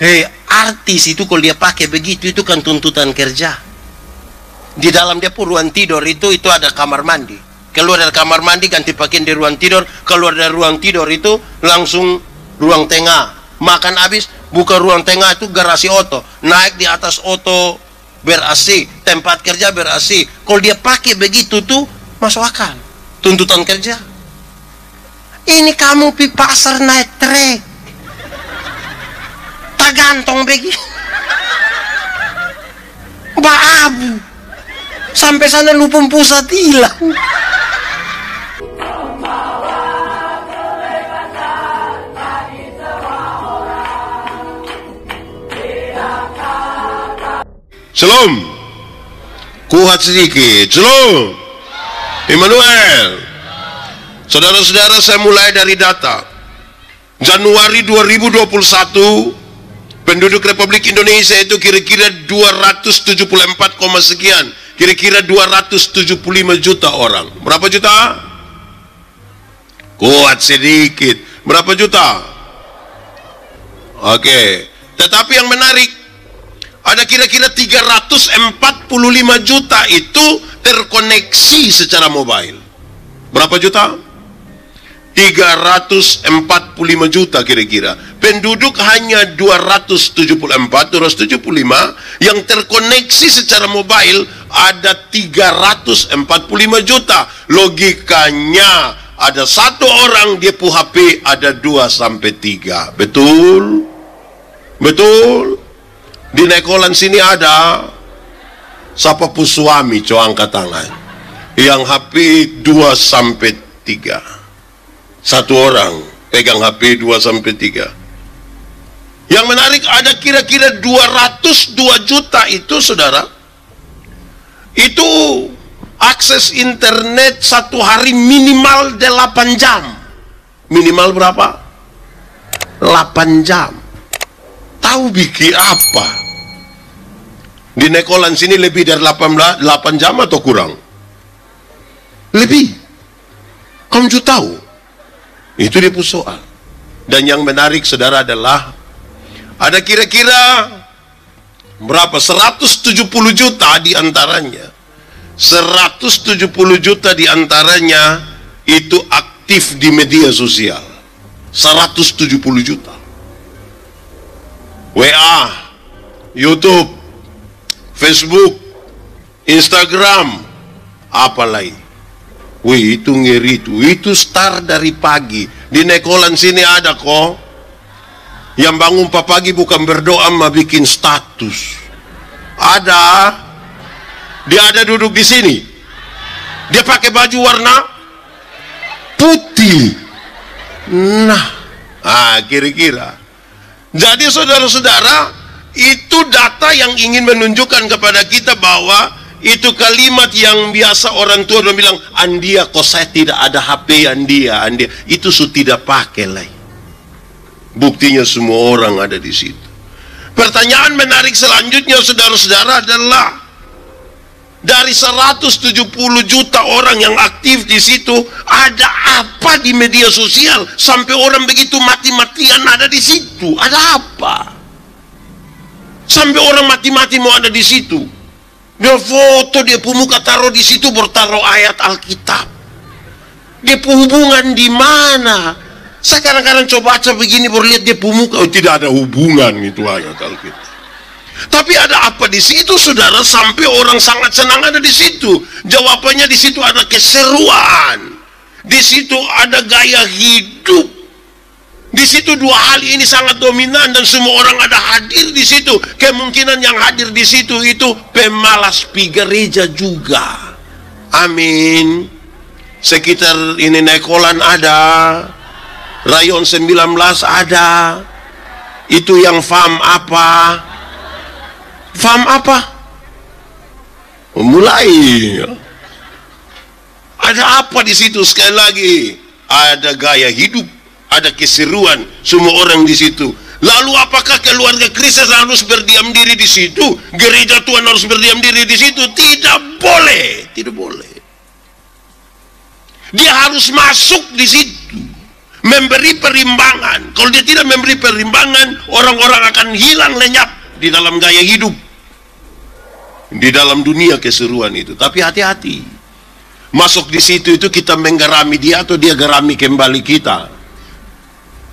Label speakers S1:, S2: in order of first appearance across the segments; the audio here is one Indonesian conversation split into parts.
S1: Hei, artis itu kalau dia pakai begitu itu kan tuntutan kerja. Di dalam dia pun ruang tidur itu ada kamar mandi. Keluar dari kamar mandi ganti pakaian di ruang tidur, keluar dari ruang tidur itu langsung ruang tengah. Makan habis buka ruang tengah itu garasi oto, naik di atas oto ber-AC, tempat kerja ber-AC. Kalau dia pakai begitu tuh masuk akal. Tuntutan kerja. Ini kamu pi pasar naik trek. Tak gantong begitu. Baabu. Sampai sana lupa pusat hilang.
S2: Shalom. Kuat sedikit. Shalom. Immanuel. Saudara-saudara, saya mulai dari data. Januari 2021, penduduk Republik Indonesia itu kira-kira 274, sekian. Kira-kira 275 juta orang. Berapa juta? Kuat sedikit. Berapa juta? Oke. Tetapi yang menarik, ada kira-kira 345 juta itu terkoneksi secara mobile. Berapa juta? 345 juta kira-kira. Penduduk hanya 275 yang terkoneksi secara mobile ada 345 juta. Logikanya ada satu orang dia pu HP ada 2 sampai 3. Betul? Betul? Di Nekolan sini ada siapa pu suami, coba angkat tangan. Yang HP 2 sampai 3. Satu orang pegang HP 2 sampai 3. Yang menarik ada kira-kira 202 juta itu, saudara, itu akses internet satu hari minimal 8 jam. Minimal berapa? 8 jam. Tahu bikin apa? Di Nekolan sini lebih dari 8 jam atau kurang? Lebih. Kamu juga tahu? Itu dia pun soal. Dan yang menarik, saudara, adalah ada kira-kira berapa? 170 juta diantaranya. 170 juta diantaranya itu aktif di media sosial. 170 juta. WA, YouTube, Facebook, Instagram, apa lagi? Wih, itu ngeri itu start dari pagi. Di Nekolan sini ada kok yang bangun pagi bukan berdoa mah bikin status. Ada. Dia ada duduk di sini. Dia pakai baju warna putih. Nah, kira-kira. Jadi saudara-saudara, itu data yang ingin menunjukkan kepada kita bahwa itu kalimat yang biasa orang tua bilang, Andia kok saya tidak ada HP, Andia. Itu tidak pakai lagi. Buktinya semua orang ada di situ. Pertanyaan menarik selanjutnya, saudara-saudara, adalah dari 170 juta orang yang aktif di situ, ada apa di media sosial sampai orang begitu mati-matian ada di situ? Ada apa? Sampai orang mati-mati mau ada di situ. Dia foto, dia pu muka taruh di situ, bertaruh ayat Alkitab. Dia pu hubungan di mana? Saya kadang-kadang coba baca begini, baru lihat dia pu muka, tidak ada hubungan itu ayat Alkitab. Tapi ada apa di situ, saudara, sampai orang sangat senang ada di situ? Jawabannya di situ ada keseruan. Di situ ada gaya hidup. Di situ dua hal ini sangat dominan dan semua orang ada hadir di situ. Kemungkinan yang hadir di situ itu pemalas pi gereja juga. Amin. Sekitar ini Nekolan ada, Rayon 19 ada. Itu yang FAM apa? FAM apa? Mulai. Ada apa di situ? Sekali lagi, ada gaya hidup, ada keseruan, semua orang di situ. Lalu apakah keluarga Kristus harus berdiam diri di situ? Gereja Tuhan harus berdiam diri di situ? Tidak boleh, tidak boleh. Dia harus masuk di situ. memberi perimbangan. Kalau dia tidak memberi perimbangan, orang-orang akan hilang lenyap di dalam gaya hidup, di dalam dunia keseruan itu. Tapi hati-hati, masuk di situ itu kita menggerami dia atau dia gerami kembali kita.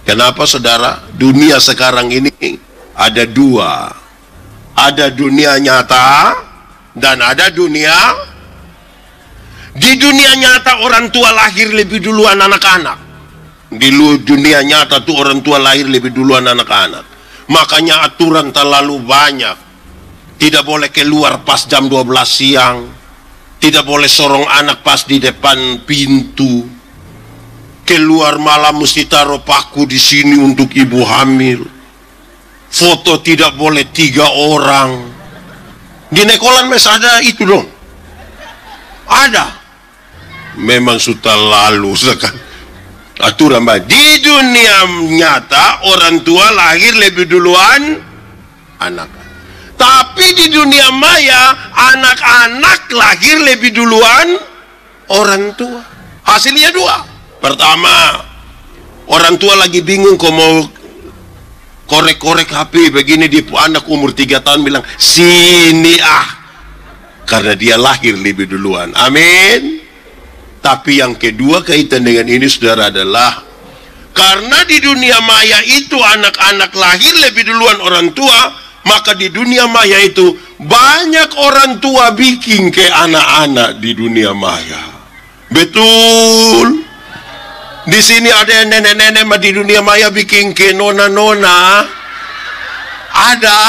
S2: Kenapa saudara? Dunia sekarang ini ada dua, ada dunia nyata dan ada dunia. Di dunia nyata orang tua lahir lebih duluan anak-anak. Di dunia nyata tuh orang tua lahir lebih duluan anak-anak. Makanya aturan terlalu banyak. Tidak boleh keluar pas jam 12 siang. Tidak boleh sorong anak pas di depan pintu. Keluar malam mesti taruh paku di sini untuk ibu hamil. Foto tidak boleh 3 orang. Di Nekolan mes ada itu dong. Ada. Memang sudah lalu sekarang aturan baik. Di dunia nyata orang tua lahir lebih duluan anak. Tapi di dunia maya anak-anak lahir lebih duluan orang tua. Hasilnya dua. Pertama, orang tua lagi bingung kok mau korek-korek HP begini, di anak umur 3 tahun bilang sini karena dia lahir lebih duluan. Amin. Tapi yang kedua kaitan dengan ini saudara adalah karena di dunia maya itu anak-anak lahir lebih duluan orang tua, maka di dunia maya itu banyak orang tua bikin ke anak-anak di dunia maya. Betul. Di sini ada yang nenek-nenek di dunia maya bikin ke nona-nona. Ada.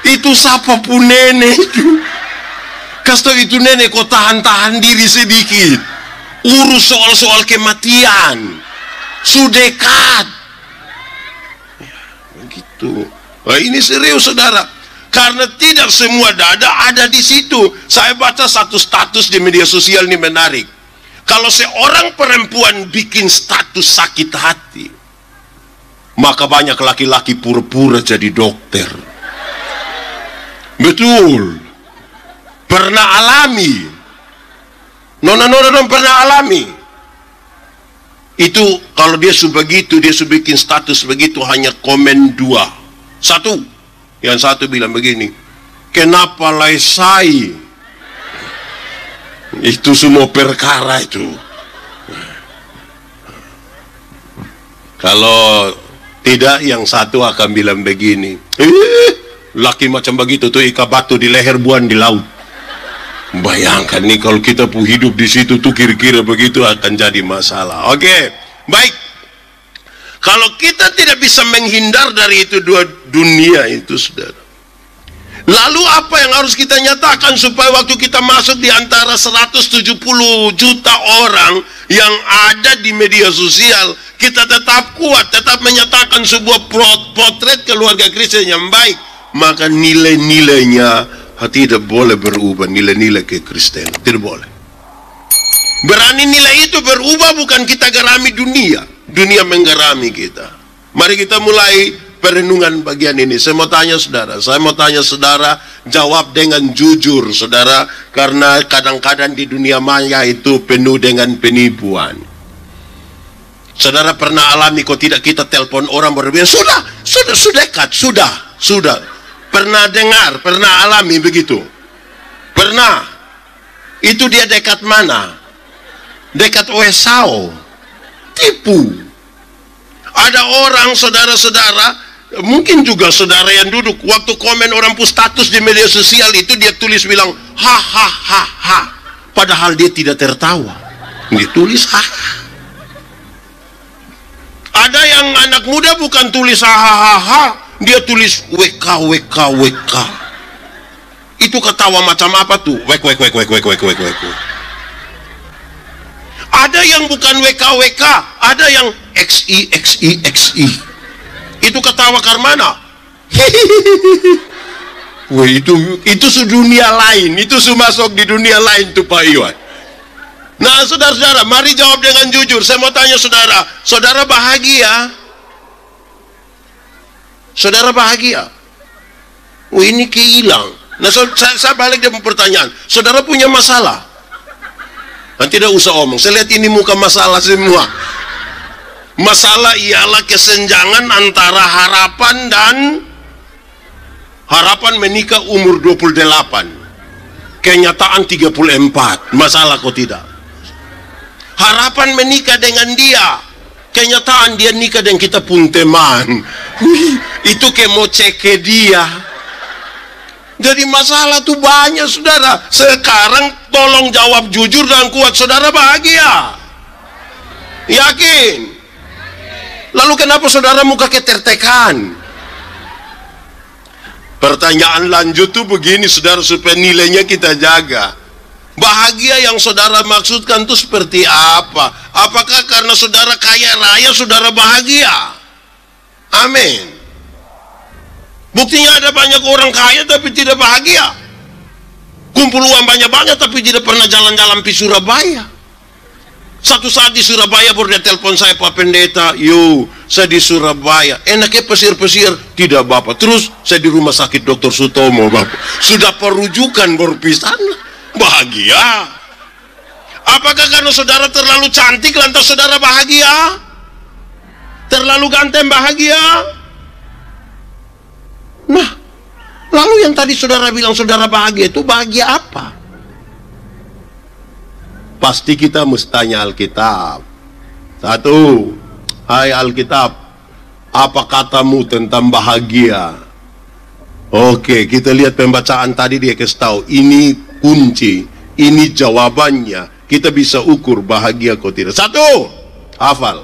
S2: Itu siapa pun nenek itu. Kasih itu nenek kok tahan-tahan diri sedikit. Urus soal-soal kematian. Sudah dekat. Ya, begitu. Nah, ini serius saudara. Karena tidak semua dada ada di situ. Saya baca satu status di media sosial ini menarik. Kalau seorang perempuan bikin status sakit hati, maka banyak laki-laki pura-pura jadi dokter. Betul. Pernah alami. Nona-nona dong pernah alami. Itu kalau dia begitu, dia bikin status begitu, hanya komen 2. Satu, yang satu bilang begini, kenapa lesai? Itu semua perkara itu. Kalau tidak, yang satu akan bilang begini, laki macam begitu tuh ikat batu di leher, buang di laut. Bayangkan nih kalau kita pun hidup di situ tuh kira-kira begitu akan jadi masalah. Oke, baik. Kalau kita tidak bisa menghindar dari itu dua dunia itu, saudara, lalu apa yang harus kita nyatakan supaya waktu kita masuk di antara 170 juta orang yang ada di media sosial, kita tetap kuat, tetap menyatakan sebuah potret keluarga Kristen yang baik? Maka nilai-nilainya tidak boleh berubah, nilai-nilai kekristen tidak boleh. Berani nilai itu berubah, bukan kita gerami dunia, dunia menggerami kita. Mari kita mulai perenungan bagian ini. Saya mau tanya saudara, jawab dengan jujur saudara, karena kadang-kadang di dunia maya itu penuh dengan penipuan. Saudara pernah alami kok tidak kita telepon orang berbilang sudah dekat, sudah. Pernah dengar, pernah alami begitu? Pernah. Itu dia dekat mana? Dekat Wesau. Tipu. Ada orang saudara-saudara, mungkin juga saudara yang duduk, waktu komen orang pun status di media sosial itu dia tulis bilang ha. Padahal dia tidak tertawa. Dia tulis ha. Ada yang anak muda bukan tulis ha. Dia tulis WK. Itu ketawa macam apa tuh? Wek. Ada yang bukan WK, ada yang XI. Itu ketawa karmana. Wah, itu sedunia lain, itu masuk di dunia lain tuh Pak Iwan. Nah, saudara-saudara, mari jawab dengan jujur. Saya mau tanya saudara bahagia? Saudara bahagia? Oh, ini kehilang. Nah, saya balik dengan pertanyaan. Saudara punya masalah? Nah, tidak usah omong. Saya lihat ini muka masalah semua. Masalah ialah kesenjangan antara harapan menikah umur 28, kenyataan 34. Masalah kok tidak? Harapan menikah dengan dia, kenyataan dia nikah dengan kita pun teman. Itu kayak mau cek ke dia. Jadi masalah tuh banyak, saudara. Sekarang tolong jawab jujur dan kuat, saudara bahagia? Yakin? Lalu kenapa saudara muka ketertekan? Pertanyaan lanjut tuh begini, saudara, supaya nilainya kita jaga. Bahagia yang saudara maksudkan itu seperti apa? Apakah karena saudara kaya raya, saudara bahagia? Amin. Buktinya ada banyak orang kaya tapi tidak bahagia. Kumpul uang banyak-banyak tapi tidak pernah jalan-jalan di Surabaya. Satu saat di Surabaya baru dia telepon saya, Pak Pendeta, yo saya di Surabaya, enaknya pesir-pesir. Tidak Bapak, terus saya di rumah sakit Dr. Sutomo Bapak. Sudah perujukan berpisah, bahagia. Apakah karena saudara terlalu cantik lantas saudara bahagia? Terlalu ganteng bahagia? Nah, lalu yang tadi saudara bilang saudara bahagia itu bahagia apa? Pasti kita mesti tanya Alkitab. Satu, hai Alkitab, apa katamu tentang bahagia? Oke, kita lihat pembacaan tadi, dia kasih tahu ini kunci, ini jawabannya. Kita bisa ukur bahagia kok tidak. Satu, hafal.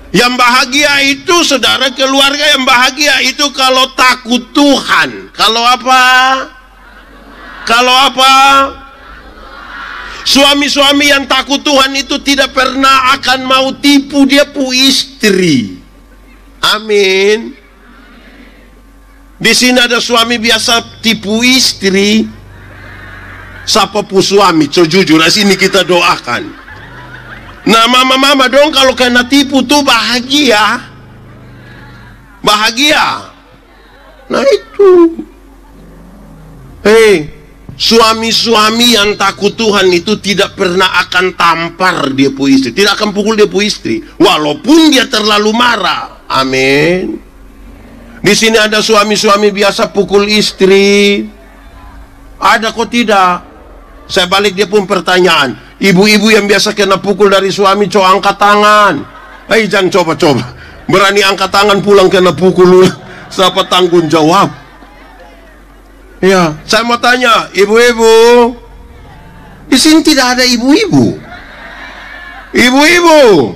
S2: Yang bahagia itu, saudara, keluarga yang bahagia itu kalau takut Tuhan. Kalau apa? Kalau apa? Suami-suami yang takut Tuhan itu tidak pernah akan mau tipu dia pu istri. Amin. Di sini ada suami biasa tipu istri. Siapa pu suami? So jujur, sini kita doakan. Nah, mama-mama dong kalau kena tipu tuh bahagia. Bahagia. Nah itu. Suami-suami yang takut Tuhan itu tidak pernah akan tampar dia pu istri, tidak akan pukul dia pu istri, walaupun dia terlalu marah. Amin. Di sini ada suami-suami biasa pukul istri. Ada kok tidak? Saya balik dia pun pertanyaan. Ibu-ibu yang biasa kena pukul dari suami, coba angkat tangan. Jangan coba-coba. Berani angkat tangan pulang kena pukul. Siapa tanggung jawab? Ya, saya mau tanya, ibu-ibu. Di sini tidak ada ibu-ibu. Ibu-ibu.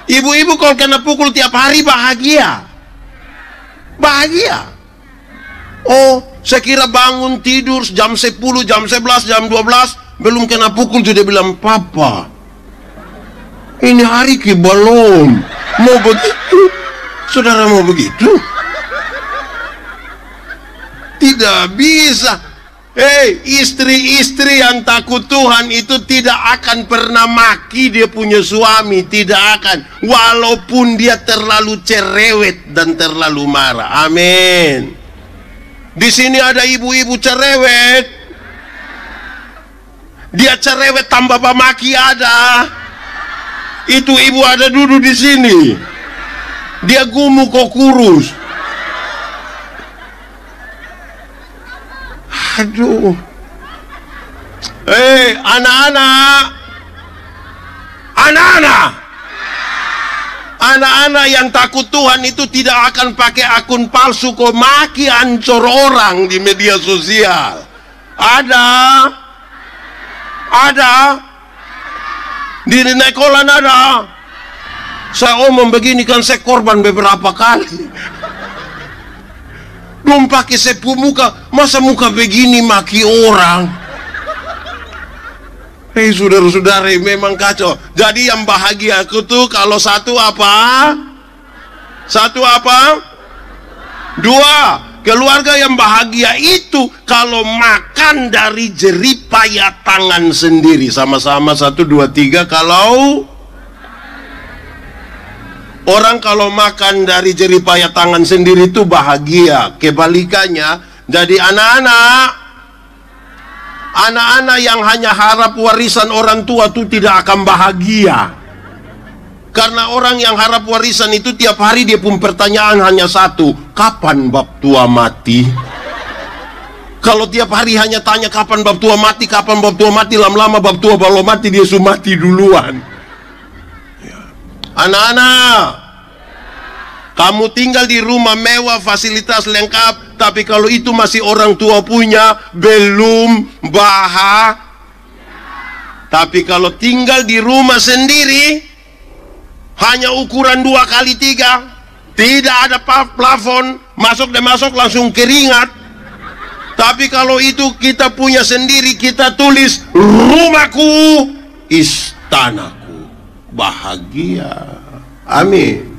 S2: Ibu-ibu kalau kena pukul tiap hari bahagia. Bahagia. Oh, saya kira bangun tidur jam 10, jam 11, jam 12 belum kena pukul sudah bilang, "Papa, ini hari ke belum." Mau begitu? Saudara mau begitu? Tidak bisa. Istri-istri yang takut Tuhan itu tidak akan pernah maki dia punya suami, tidak akan, walaupun dia terlalu cerewet dan terlalu marah. Amin. Di sini ada ibu-ibu cerewet. Dia cerewet tambah maki ada. Itu ibu ada duduk di sini. Dia gemuk kok kurus. Aduh. Anak-anak yang takut Tuhan itu tidak akan pakai akun palsu kok maki ancur orang di media sosial. Ada di Nekolan ada. Saya omong begini kan, saya korban beberapa kali. Belum pakai sepu muka, masa muka begini maki orang. Saudara-saudara, memang kacau. Jadi yang bahagia aku tuh kalau satu apa? Satu apa? Dua, keluarga yang bahagia itu kalau makan dari jeripaya tangan sendiri. Sama-sama, 1, 2, 3. Kalau orang kalau makan dari jeripaya tangan sendiri itu bahagia. Kebalikannya, jadi anak-anak yang hanya harap warisan orang tua itu tidak akan bahagia. Karena orang yang harap warisan itu tiap hari dia pun pertanyaan hanya satu, kapan bab tua mati? Kalau tiap hari hanya tanya kapan bab tua mati, kapan bab tua mati, lama-lama bab tua belum mati, dia sudah mati duluan. Anak-anak, kamu tinggal di rumah mewah, fasilitas lengkap, tapi kalau itu masih orang tua punya, belum bahagia. Tapi kalau tinggal di rumah sendiri, hanya ukuran 2x3, tidak ada plafon, masuk dan masuk langsung keringat. Tapi kalau itu kita punya sendiri, kita tulis rumahku, istanaku, bahagia. Amin.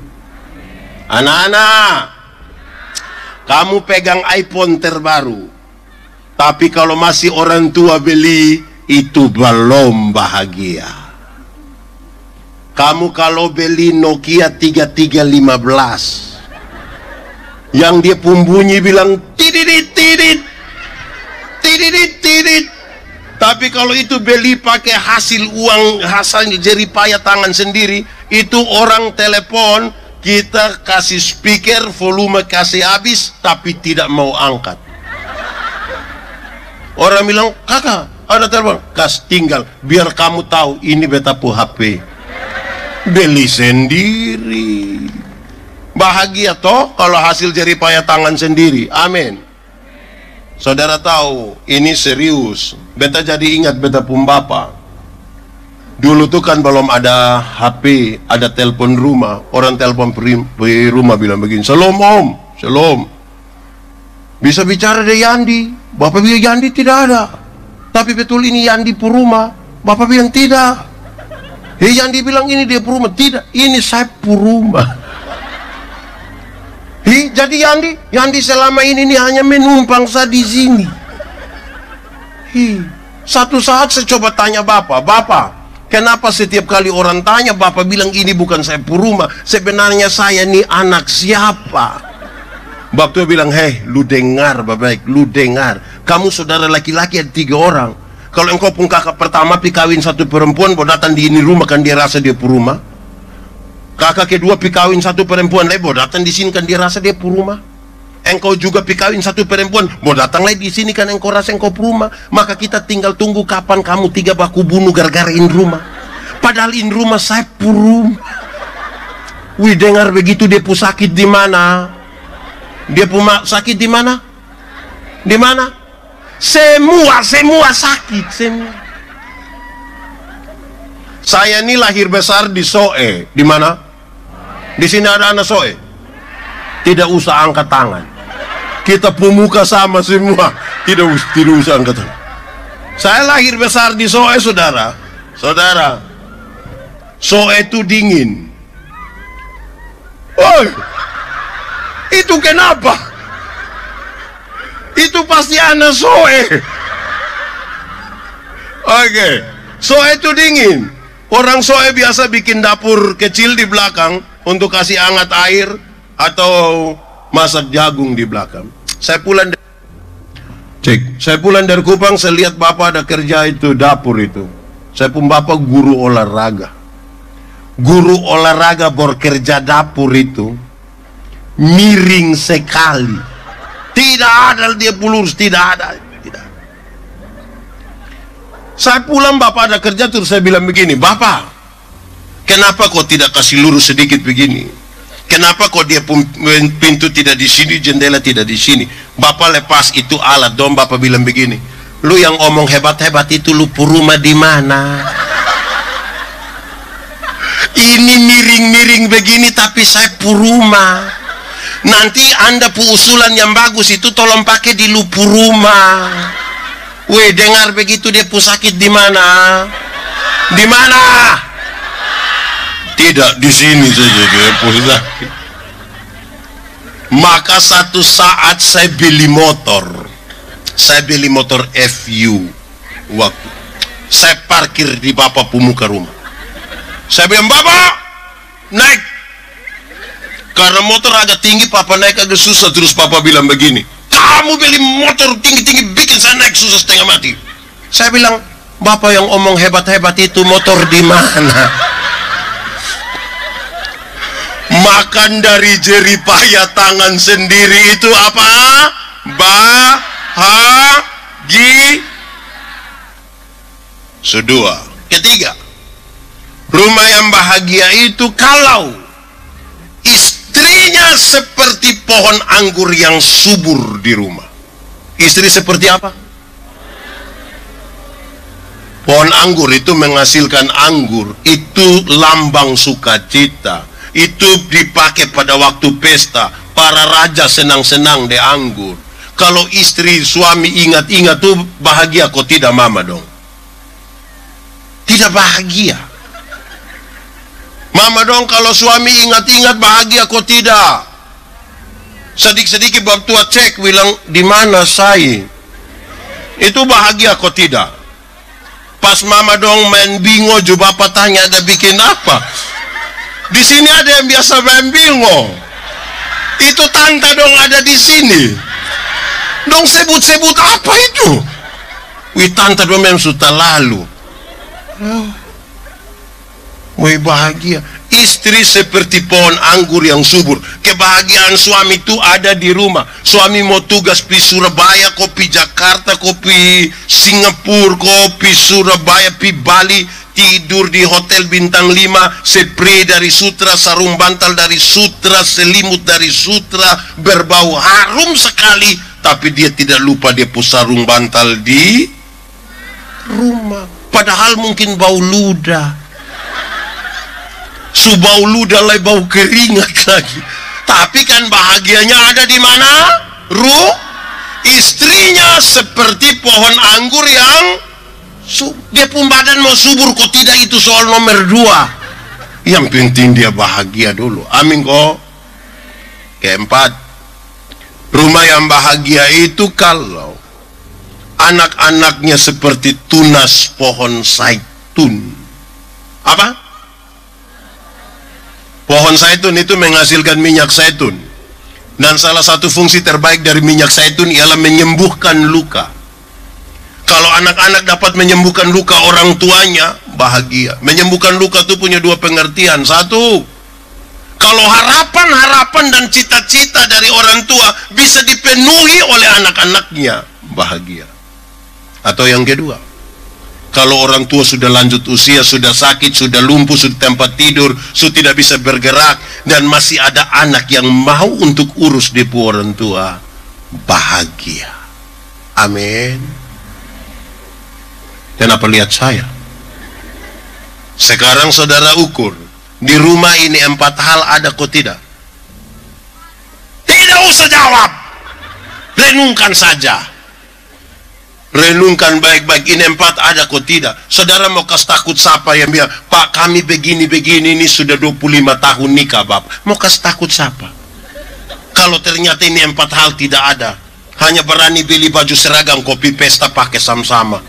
S2: Anak-anak, kamu pegang iPhone terbaru, tapi kalau masih orang tua beli, itu belum bahagia. Kamu kalau beli Nokia 3315 yang dia bunyi bilang tidit tidit tidit tidit, tapi kalau itu beli pakai hasil uang, hasil jeripaya tangan sendiri, itu orang telepon, kita kasih speaker, volume kasih habis, tapi tidak mau angkat. Orang bilang, kakak ada telepon, kas tinggal biar kamu tahu ini betapu HP. Beli sendiri, bahagia toh kalau hasil jeripaya tangan sendiri. Amin. Saudara tahu ini serius. Beta jadi ingat beta pun bapak. Dulu tuh kan belum ada HP, ada telepon rumah. Orang telepon rumah bilang begini, "Shalom om, shalom. Bisa bicara dengan Yandi?" Bapak bilang Yandi tidak ada. Tapi betul ini Yandi Puruma. Bapak bilang tidak. Yandi bilang ini dia Puruma. Tidak, ini saya Puruma. Jadi Yandi selama ini hanya menumpang saya di sini. Satu saat saya coba tanya Bapak, kenapa setiap kali orang tanya Bapak bilang ini bukan saya Puruma? Sebenarnya saya ini anak siapa? Bapak tuh bilang, hei, lu dengar baik, lu dengar. Kamu saudara laki-laki ada 3 orang. Kalau engkau pun kakak pertama pi kawin 1 perempuan, mau datang di ini rumah kan dia rasa dia Puruma. Kakak kedua pi kawin 1 perempuan, mau datang di sini kan dia rasa dia Puruma. Engkau juga pi kawin 1 perempuan, mau datang lagi di sini kan engkau rasa engkau Puruma. Maka kita tinggal tunggu kapan kamu 3 baku bunuh gara-gara in rumah. Padahal in rumah saya Puruma. Wih, dengar begitu dia pu sakit di mana? Dia pu sakit di mana? Di mana? Semua sakit, semua. Saya ini lahir besar di Soe. Di mana? Di sini ada anak Soe. Tidak usah angkat tangan. Kita pemuka sama semua. Tidak usah angkat tangan. Saya lahir besar di Soe, saudara. Saudara, Soe itu dingin. Woi, itu kenapa? Itu pasti anak Soe. Oke, Soe itu dingin. Orang Soe biasa bikin dapur kecil di belakang untuk kasih hangat air atau masak jagung di belakang. Saya pulang dari Kupang, saya lihat bapak ada kerja itu dapur itu. Saya pun bapak guru olahraga. Guru olahraga bekerja dapur itu miring sekali. Tidak ada dia lurus, tidak ada. Tidak. Saya pulang bapak ada kerja terus saya bilang begini, Bapak, kenapa kok tidak kasih lurus sedikit begini? Kenapa kok dia pintu tidak di sini, jendela tidak di sini? Bapak lepas itu alat dong. Bapak bilang begini, lu yang omong hebat-hebat itu lu Puruma di mana? Ini miring-miring begini tapi saya Puruma. Nanti Anda usulan yang bagus itu tolong pakai di lu Puruma. Weh, dengar begitu dia sakit di mana? Di mana? Tidak, di sini saja dia sakit. Maka satu saat saya beli motor. Saya beli motor FU. Waktu saya parkir di bapak pemuka rumah. Saya bilang, Bapak, naik. Karena motor agak tinggi, papa naik agak susah. Terus papa bilang begini, kamu beli motor tinggi-tinggi bikin saya naik susah setengah mati. Saya bilang, Bapak yang omong hebat-hebat itu motor di mana? Makan dari jeripaya tangan sendiri itu apa? Kedua. Ketiga, rumah yang bahagia itu kalau istrinya seperti pohon anggur yang subur di rumah. Istri seperti apa? Pohon anggur itu menghasilkan anggur, itu lambang sukacita. Itu dipakai pada waktu pesta. Para raja senang-senang de anggur. Kalau istri suami ingat-ingat tuh bahagia, kok tidak mama dong? Tidak bahagia. Mama dong kalau suami ingat-ingat bahagia, kok tidak? Sedikit-sedikit bab tua cek bilang di mana saya. Itu bahagia, kok tidak? Pas mama dong main bingo, juga bapak tanya ada bikin apa? Di sini ada yang biasa main bingo. Itu tante dong ada di sini. Dong sebut-sebut apa itu? Wih tante dong memang sudah lalu. Wih bahagia. Istri seperti pohon anggur yang subur. Kebahagiaan suami itu ada di rumah. Suami mau tugas pi Surabaya, kopi Jakarta, kopi Singapura, kopi Surabaya, pi Bali, tidur di hotel bintang 5, spray dari Sutra, sarung bantal dari Sutra, selimut dari Sutra, berbau harum sekali, tapi dia tidak lupa dia punya sarung bantal di rumah. Padahal mungkin bau ludah. Subau ludah lagi, bau keringat lagi. Tapi kan bahagianya ada di mana? Istrinya seperti pohon anggur yang dia pun badan mau subur, kok tidak, itu soal nomor 2. Yang penting dia bahagia dulu. Amin kok. Keempat, rumah yang bahagia itu kalau anak-anaknya seperti tunas pohon zaitun. Apa? Pohon zaitun itu menghasilkan minyak zaitun. Dan salah satu fungsi terbaik dari minyak zaitun ialah menyembuhkan luka. Kalau anak-anak dapat menyembuhkan luka orang tuanya, bahagia. Menyembuhkan luka itu punya 2 pengertian. 1, kalau harapan-harapan dan cita-cita dari orang tua bisa dipenuhi oleh anak-anaknya, bahagia. Atau yang kedua, kalau orang tua sudah lanjut usia, sudah sakit, sudah lumpuh, sudah tempat tidur, sudah tidak bisa bergerak, dan masih ada anak yang mau untuk urus di orang tua, bahagia. Amin. Kenapa lihat saya? Sekarang saudara ukur, di rumah ini 4 hal ada kok tidak? Tidak usah jawab, renungkan saja. Renungkan baik-baik, ini 4 ada kok tidak? Saudara mau kasih takut siapa yang bilang, Pak kami begini-begini, ini sudah 25 tahun nikah Bapak. Mau kasih takut siapa? Kalau ternyata ini 4 hal tidak ada, hanya berani beli baju seragam, kopi pesta pakai sama-sama,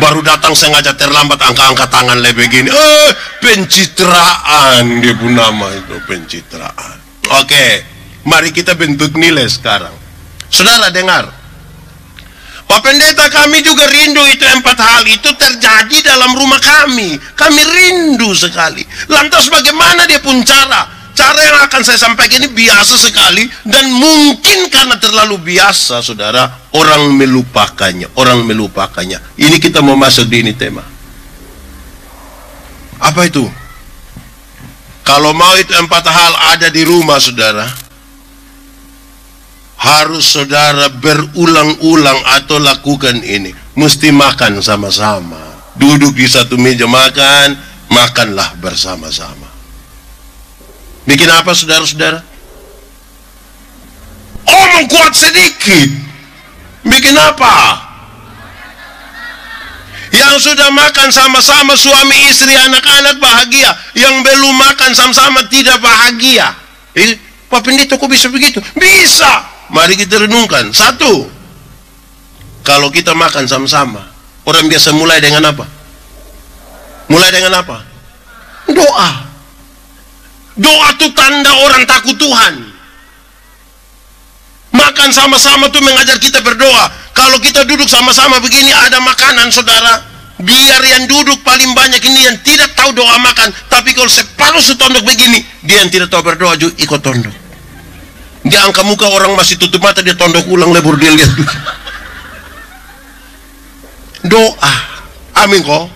S2: baru datang sengaja terlambat, angkat-angkat tangan le begini. Pencitraan, dia pun nama itu, pencitraan. Oke, mari kita bentuk nilai sekarang. Saudara dengar, Pak Pendeta, kami juga rindu itu 4 hal itu terjadi dalam rumah kami. Kami rindu sekali. Lantas bagaimana dia pun cara? Cara yang akan saya sampaikan ini biasa sekali, dan mungkin karena terlalu biasa, saudara, orang melupakannya. Orang melupakannya. Ini kita mau masuk di ini tema. Apa itu? Kalau mau itu 4 hal ada di rumah, saudara, harus saudara berulang-ulang atau lakukan ini. Mesti makan sama-sama. Duduk di satu meja makan, makanlah bersama-sama. Bikin apa saudara-saudara? Omong kuat sedikit. Bikin apa? Yang sudah makan sama-sama suami istri anak-anak bahagia. Yang belum makan sama-sama tidak bahagia. Pak Pendeta kok bisa begitu? Bisa. Mari kita renungkan. 1, kalau kita makan sama-sama, orang biasa mulai dengan apa? Mulai dengan apa? Doa. Doa itu tanda orang takut Tuhan. Makan sama-sama itu mengajar kita berdoa. Kalau kita duduk sama-sama begini, ada makanan saudara, Biar yang duduk paling banyak ini yang tidak tahu doa makan. Tapi kalau separuh setondok begini, dia yang tidak tahu berdoa juga ikut tondok. Dia angkat muka, orang masih tutup mata, dia tondok ulang lebur, dia lihat doa. Amin kok.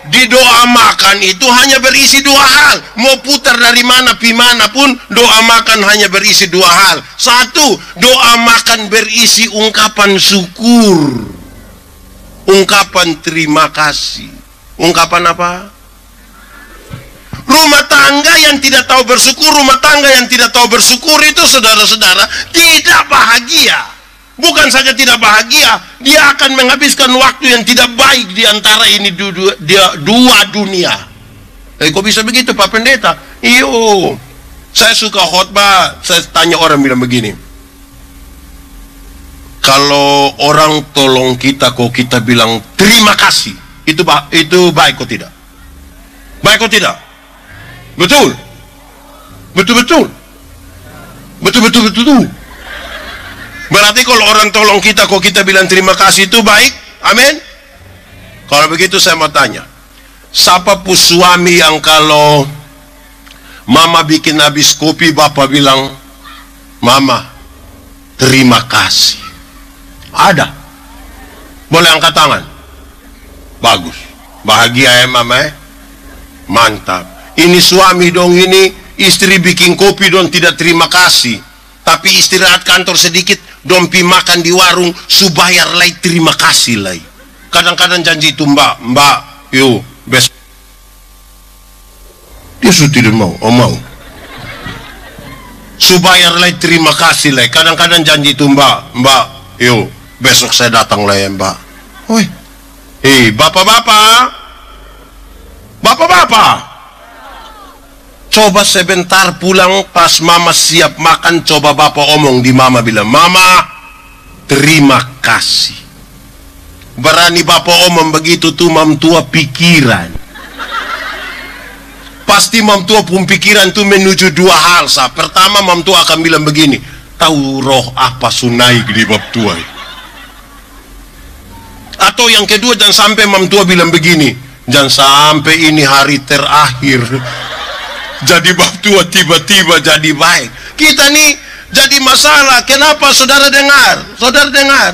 S2: Di doa makan itu hanya berisi dua hal. Mau putar dari mana pi mana pun, doa makan hanya berisi dua hal. Satu, doa makan berisi ungkapan syukur, ungkapan terima kasih. Ungkapan apa? Rumah tangga yang tidak tahu bersyukur, rumah tangga yang tidak tahu bersyukur itu, saudara-saudara, tidak bahagia. Bukan saja tidak bahagia, dia akan menghabiskan waktu yang tidak baik di antara ini dua dunia. Kok bisa begitu Pak Pendeta? Iyo, saya suka khotbah, saya tanya orang bilang begini. Kalau orang tolong kita, kok kita bilang terima kasih, itu baik kok tidak? Baik kok tidak? Betul? Betul-betul? Betul-betul? Berarti kalau orang tolong kita, kok kita bilang terima kasih, itu baik? Amin? Kalau begitu saya mau tanya, siapa pun suami yang kalau mama bikin habis kopi, bapak bilang, mama, terima kasih? Ada? Boleh angkat tangan? Bagus. Bahagia ya mama ya? Mantap. Ini suami dong, ini istri bikin kopi dong tidak terima kasih. Tapi istirahat kantor sedikit, dong pi makan di warung, subayar lai terima kasih lai. Kadang-kadang janji itu mbak, yuk besok. Dia sudah tidak mau, mau. Subayar lai terima kasih lai. Kadang-kadang janji itu mbak, yuk besok saya datang lah ya mbak. Woi, bapak-bapak, coba sebentar pulang pas mama siap makan, coba bapak omong di mama, bilang, mama terima kasih. Berani bapak omong begitu tuh mam tua pikiran. Pasti mam tua pun pikiran tuh menuju dua hal. Pertama mam tua akan bilang begini, tahu roh apa sunai di bab tua. Atau yang kedua, jangan sampai mam tua bilang begini, jangan sampai ini hari terakhir jadi bab tua tiba-tiba jadi baik. Kita nih jadi masalah. Kenapa? Saudara dengar,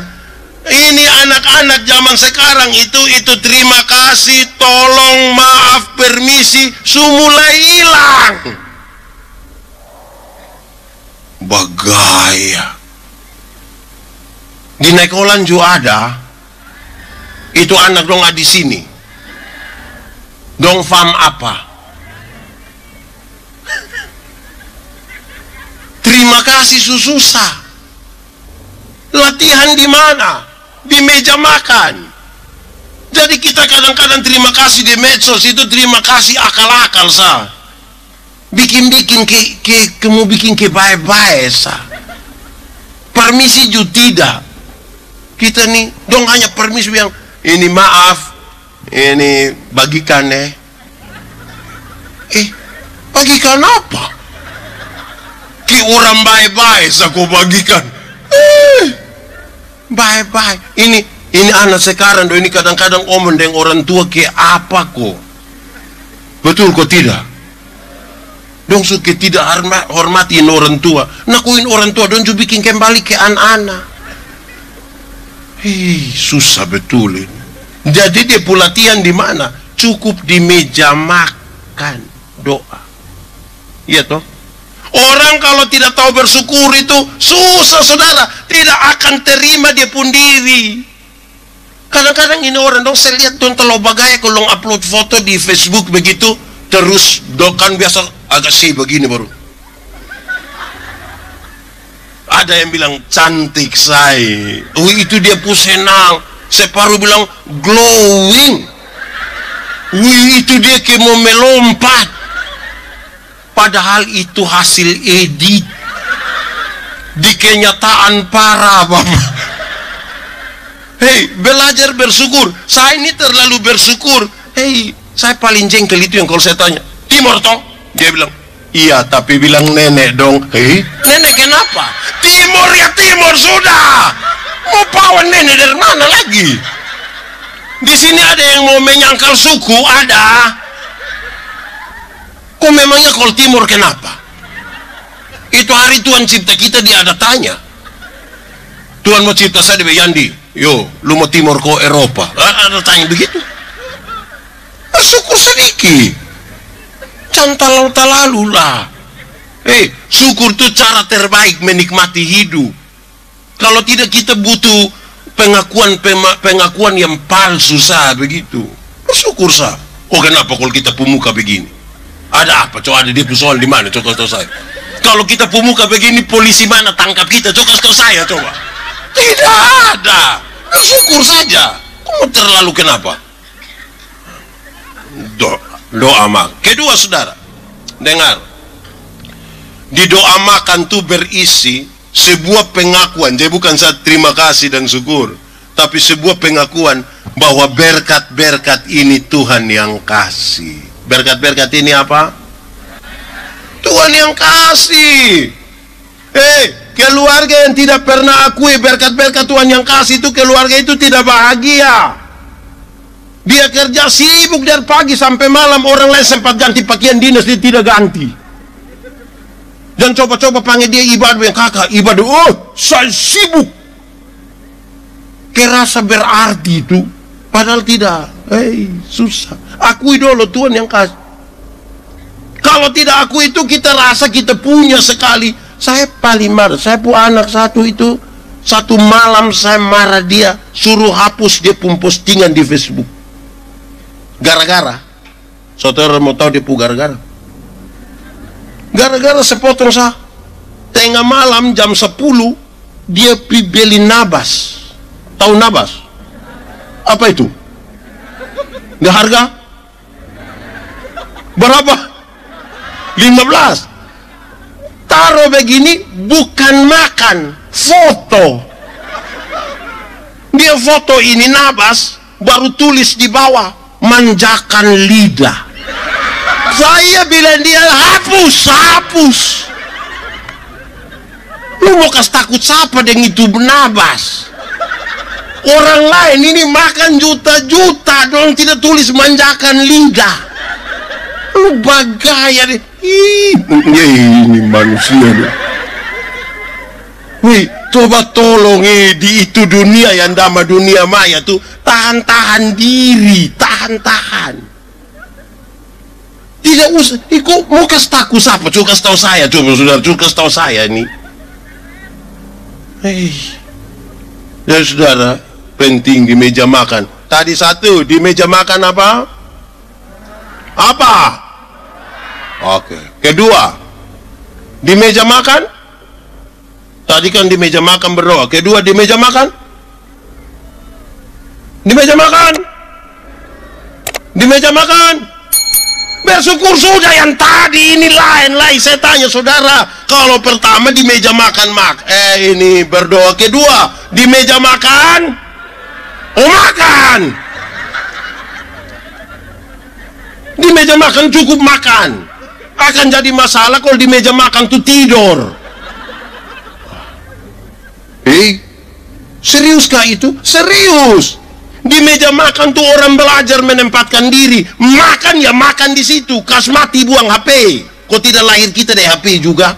S2: ini anak-anak zaman sekarang itu terima kasih, tolong, maaf, permisi, mulai hilang. Bagaya di Nekolan juga ada. Itu anak dong di sini. Dong fam apa? Terima kasih susah. Latihan di mana? Di meja makan. Jadi kita kadang-kadang terima kasih di medsos itu, terima kasih akal-akal sah. Bikin-bikin kamu bikin ke baik-baik sah. Permisi juga tidak. Kita nih dong hanya permisi yang ini maaf, ini bagikan bagikan apa? Ki orang baik-baik aku bagikan. Baik-baik. Ini anak sekarang do, ini kadang-kadang omong dengan orang tua ke apa kok? Betul kok tidak? Dong suka tidak hormatin orang tua. Nakuin orang tua dong juga bikin kembali ke anak-anak. Susah betul ini. Jadi dia pelatihan di mana? Cukup di meja makan doa. Iya toh? Orang kalau tidak tahu bersyukur itu susah saudara, tidak akan terima dia pun diri. Kadang-kadang ini orang dong, saya lihat dong terlalu bagaya kalau upload foto di Facebook begitu, terus dokan biasa agak sih begini baru. Ada yang bilang cantik say. Itu dia pun senang. Separuh bilang glowing. Itu dia kayak mau melompat. Padahal itu hasil edit. Di kenyataan parah bapak. Belajar bersyukur. Saya ini terlalu bersyukur. Saya paling jengkel itu yang kalau saya tanya, Timur toh? Dia bilang, iya tapi bilang nenek dong. Nenek kenapa? Timur ya timur sudah. Mau pawan nenek dari mana lagi? Di sini ada yang mau menyangkal suku, ada. Kok memangnya kalau timur kenapa? Itu hari Tuhan cipta kita, dia ada tanya. Tuhan mau cipta saya di Yandi, yo, lu mau timur kok Eropa? Ada tanya begitu. Syukur sedikit. Jangan terlalu lah. Syukur itu cara terbaik menikmati hidup. Kalau tidak kita butuh pengakuan yang palsu sah begitu. Bersyukur sah. Oh kenapa kalau kita pemuka begini? Ada apa? Coba ada dia soal di mana? Coba kasih tahu saya. Kalau kita pemuka begini, polisi mana tangkap kita? Coba kasih tahu saya coba. Tidak ada. Bersyukur saja. Kamu terlalu kenapa? Doa makan. Kedua saudara, dengar. Di doa makan itu berisi sebuah pengakuan. Jadi bukan saat terima kasih dan syukur, tapi sebuah pengakuan bahwa berkat-berkat ini Tuhan yang kasih. Berkat-berkat ini apa? Tuhan yang kasih. Keluarga yang tidak pernah akui berkat-berkat Tuhan yang kasih itu, keluarga itu tidak bahagia. Dia kerja sibuk dari pagi sampai malam, orang lain sempat ganti pakaian dinas, dia tidak ganti. Dan coba-coba panggil dia ibadah, yang kakak ibadah, oh saya sibuk. Kerasa berarti itu, padahal tidak. Susah. Akui dulu Tuhan yang kasih. Kalau tidak akui itu, kita rasa kita punya sekali. Saya paling marah, saya punya anak satu itu, satu malam saya marah dia, suruh hapus dia pun postingan di Facebook. Gara-gara, saudara mau tahu dia punya gara-gara? Gara-gara sepotong sah, tengah malam jam 10, dia beli nabas. Tahu nabas? Apa itu? Nggak harga? Berapa? 15. Taruh begini, bukan makan, foto. Dia foto ini nabas, baru tulis di bawah, manjakan lidah. Saya bilang dia hapus. Lu mau kasih takut siapa dengan itu nabas? Orang lain ini makan juta-juta, dong tidak tulis manjakan lidah. Lu bagaya deh. Ini manusia deh. Wih, coba tolong di itu dunia yang nama dunia maya tuh, tahan-tahan diri, tahan-tahan. Tidak usah, kok mau kasih takut siapa? Coba kasih tahu saya, coba saudara, coba kasih tahu saya ini. Ya saudara, penting di meja makan. Tadi satu, di meja makan apa? Apa? Oke. Kedua, di meja makan. Tadi kan di meja makan berdoa. Kedua, di meja makan. Di meja makan. Di meja makan. Bersyukur sudah, yang tadi ini lain. Saya tanya saudara, kalau pertama di meja makan ini berdoa. Kedua, di meja makan. Oh makan. Di meja makan cukup makan. Akan jadi masalah kalau di meja makan tuh tidur. Seriuskah itu? Serius. Di meja makan tuh orang belajar menempatkan diri. Makan ya makan di situ. Kas mati buang HP. Kok tidak lahir kita dari HP juga?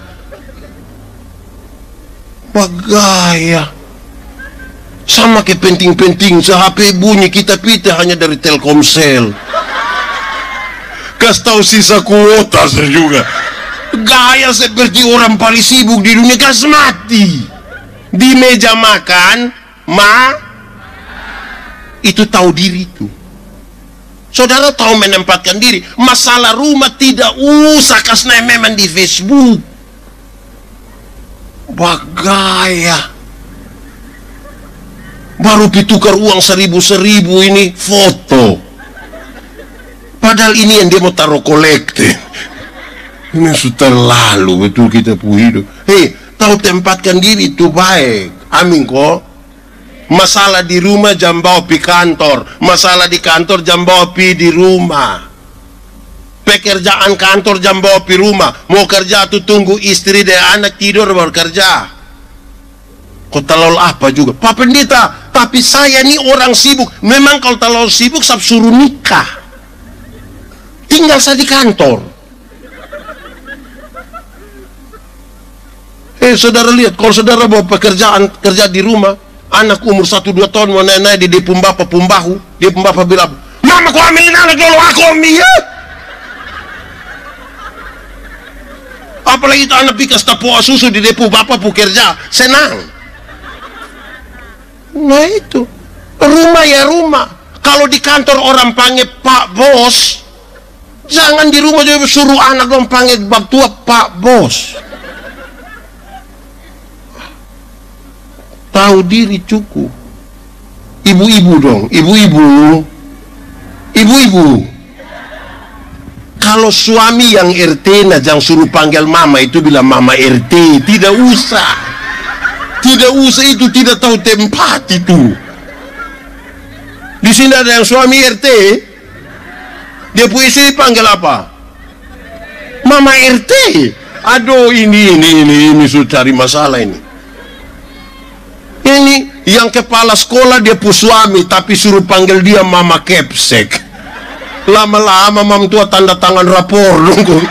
S2: Bagaya. Sama ke penting-penting. Se-HP bunyi kita pita hanya dari Telkomsel. Kasih tahu sisa kuota saya juga. Gaya seperti orang paling sibuk di dunia, kas mati. Di meja makan, itu tahu diri itu. Saudara tahu menempatkan diri. Masalah rumah tidak usah kasih memang di Facebook. Bagaya. Baru ditukar uang 1000 ini foto. Padahal ini yang dia mau taruh kolektif. Ini sudah lalu betul kita punya hidup. Tahu tempatkan diri itu baik. Amin kok. Masalah di rumah jam bawa pi kantor. Masalah di kantor jam bawa pi di rumah. Pekerjaan kantor jam bawa pi rumah. Mau kerja tuh tunggu istri dan anak tidur baru kerja. Kok terlalu apa juga. Pak Pendeta, Tapi saya ini orang sibuk. Memang kalau terlalu sibuk, saya suruh nikah. Tinggal saya di kantor. Saudara lihat, kalau saudara bawa pekerjaan, kerja di rumah, anak umur 1-2 tahun mau naik di pembapa pembahu, dia pembapa bilang, "Mama, kau ambilin anak dulu, aku ambil ya." Apalagi itu anak pikas tapoa susu di depo bapak pu kerja, senang. Nah itu, rumah ya rumah. Kalau di kantor orang panggil Pak Bos, jangan di rumah juga suruh anak dong panggil bab tua Pak Bos. Tahu diri cukup. Ibu-ibu dong, ibu-ibu. Kalau suami yang RT nah jangan suruh panggil mama, itu bilang mama RT, tidak usah. Tidak usah, itu tidak tahu tempat itu. Di sini ada yang suami RT, dia punya istri panggil apa? Mama RT. Aduh, ini sudah cari masalah ini. Ini yang kepala sekolah dia pu suami, tapi suruh panggil dia mama kepsek. Lama-lama mam tua tanda tangan rapor dong.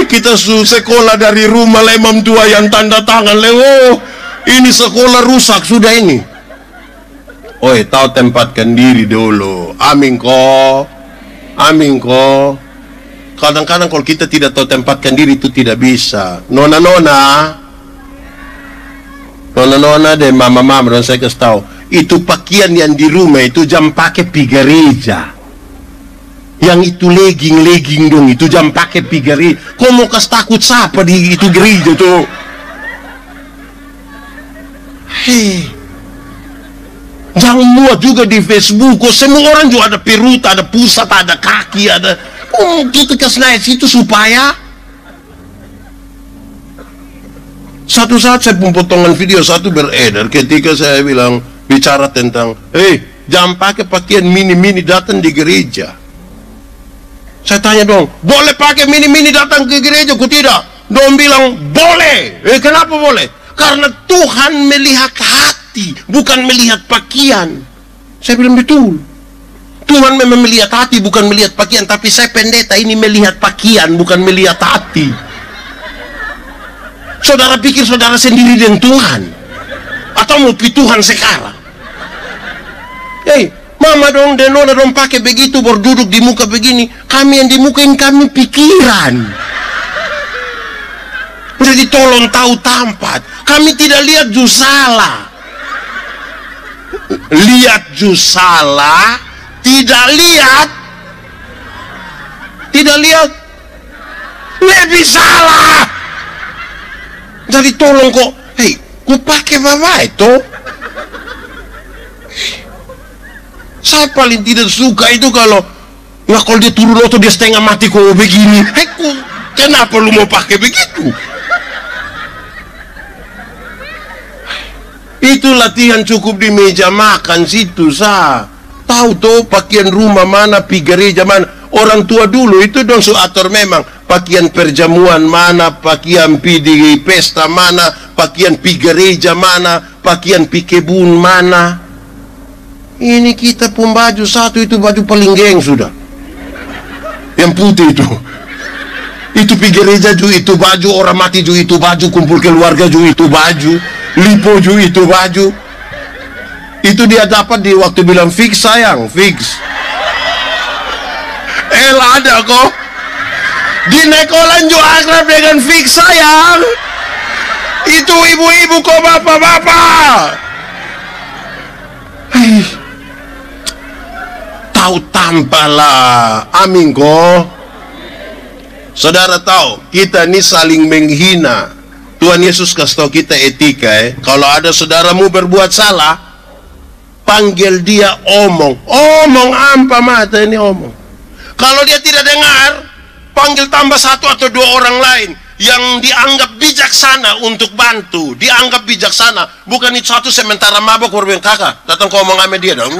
S2: Kita sekolah dari rumah lah mam tua yang tanda tangan lewo. Ini sekolah rusak sudah ini. Oi, tahu tempatkan diri dulu. Amin ko. Kadang-kadang kalau kita tidak tahu tempatkan diri itu tidak bisa. Nona dan mama dan saya kasih tahu, itu pakaian yang di rumah itu jam pakai pi gereja. Yang itu legging dong, itu jam pakai pi gereja. Kau mau kasih takut siapa di itu gereja tuh? Jangan muat juga di Facebook. Kok semua orang juga ada perut, ada pusat, ada kaki, ada. Kita kasih naik situ supaya satu saat saya potongan video satu beredar ketika saya bilang bicara tentang jangan pakai pakaian mini-mini datang di gereja. Saya tanya dong, boleh pakai mini-mini datang ke gereja? Kok tidak? Dong bilang boleh. Kenapa boleh? Karena Tuhan melihat hati, bukan melihat pakaian. Saya bilang betul. Tuhan memang melihat hati, bukan melihat pakaian. Tapi saya pendeta ini melihat pakaian, bukan melihat hati. Saudara pikir saudara sendiri dengan Tuhan? Atau mau pi Tuhan sekarang? Mama dong, denona dong pakai begitu, berduduk di muka begini. Kami yang di muka ini kami pikiran. Jadi tolong tahu tempat. Kami tidak lihat jus salah. Lihat jus salah, tidak lihat lebih salah. Jadi tolong kok, ku pakai bapak itu. Saya paling tidak suka itu kalau dia turun auto dia setengah mati kok begini. Kenapa lu mau pakai begitu? Itu latihan cukup di meja makan situ tahu tuh pakaian rumah mana, pi gereja mana. Orang tua dulu itu dong atur memang pakaian perjamuan mana, pakaian pi di pesta mana, pakaian pi gereja mana, pakaian pi kebun mana. Ini kita pun baju satu, itu baju paling geng sudah. Yang putih itu pi gereja juga itu baju, orang mati juga itu baju, kumpul keluarga juga itu baju, lipo juga itu baju. Itu dia dapat di waktu bilang fix sayang, fix. Ada kok. Di Nekolan juga akrab dengan fix sayang. Itu ibu-ibu kok, bapak-bapak. Tahu tampalah. Amin kok. Saudara tahu, kita ini saling menghina. Tuhan Yesus kasih tahu kita etika. Kalau ada saudaramu berbuat salah, panggil dia omong. Omong apa mata ini omong. Kalau dia tidak dengar, panggil tambah satu atau dua orang lain yang dianggap bijaksana untuk bantu. Dianggap bijaksana. Bukan itu satu sementara mabok berbilang, kakak datang kau ngomong sama dia dong.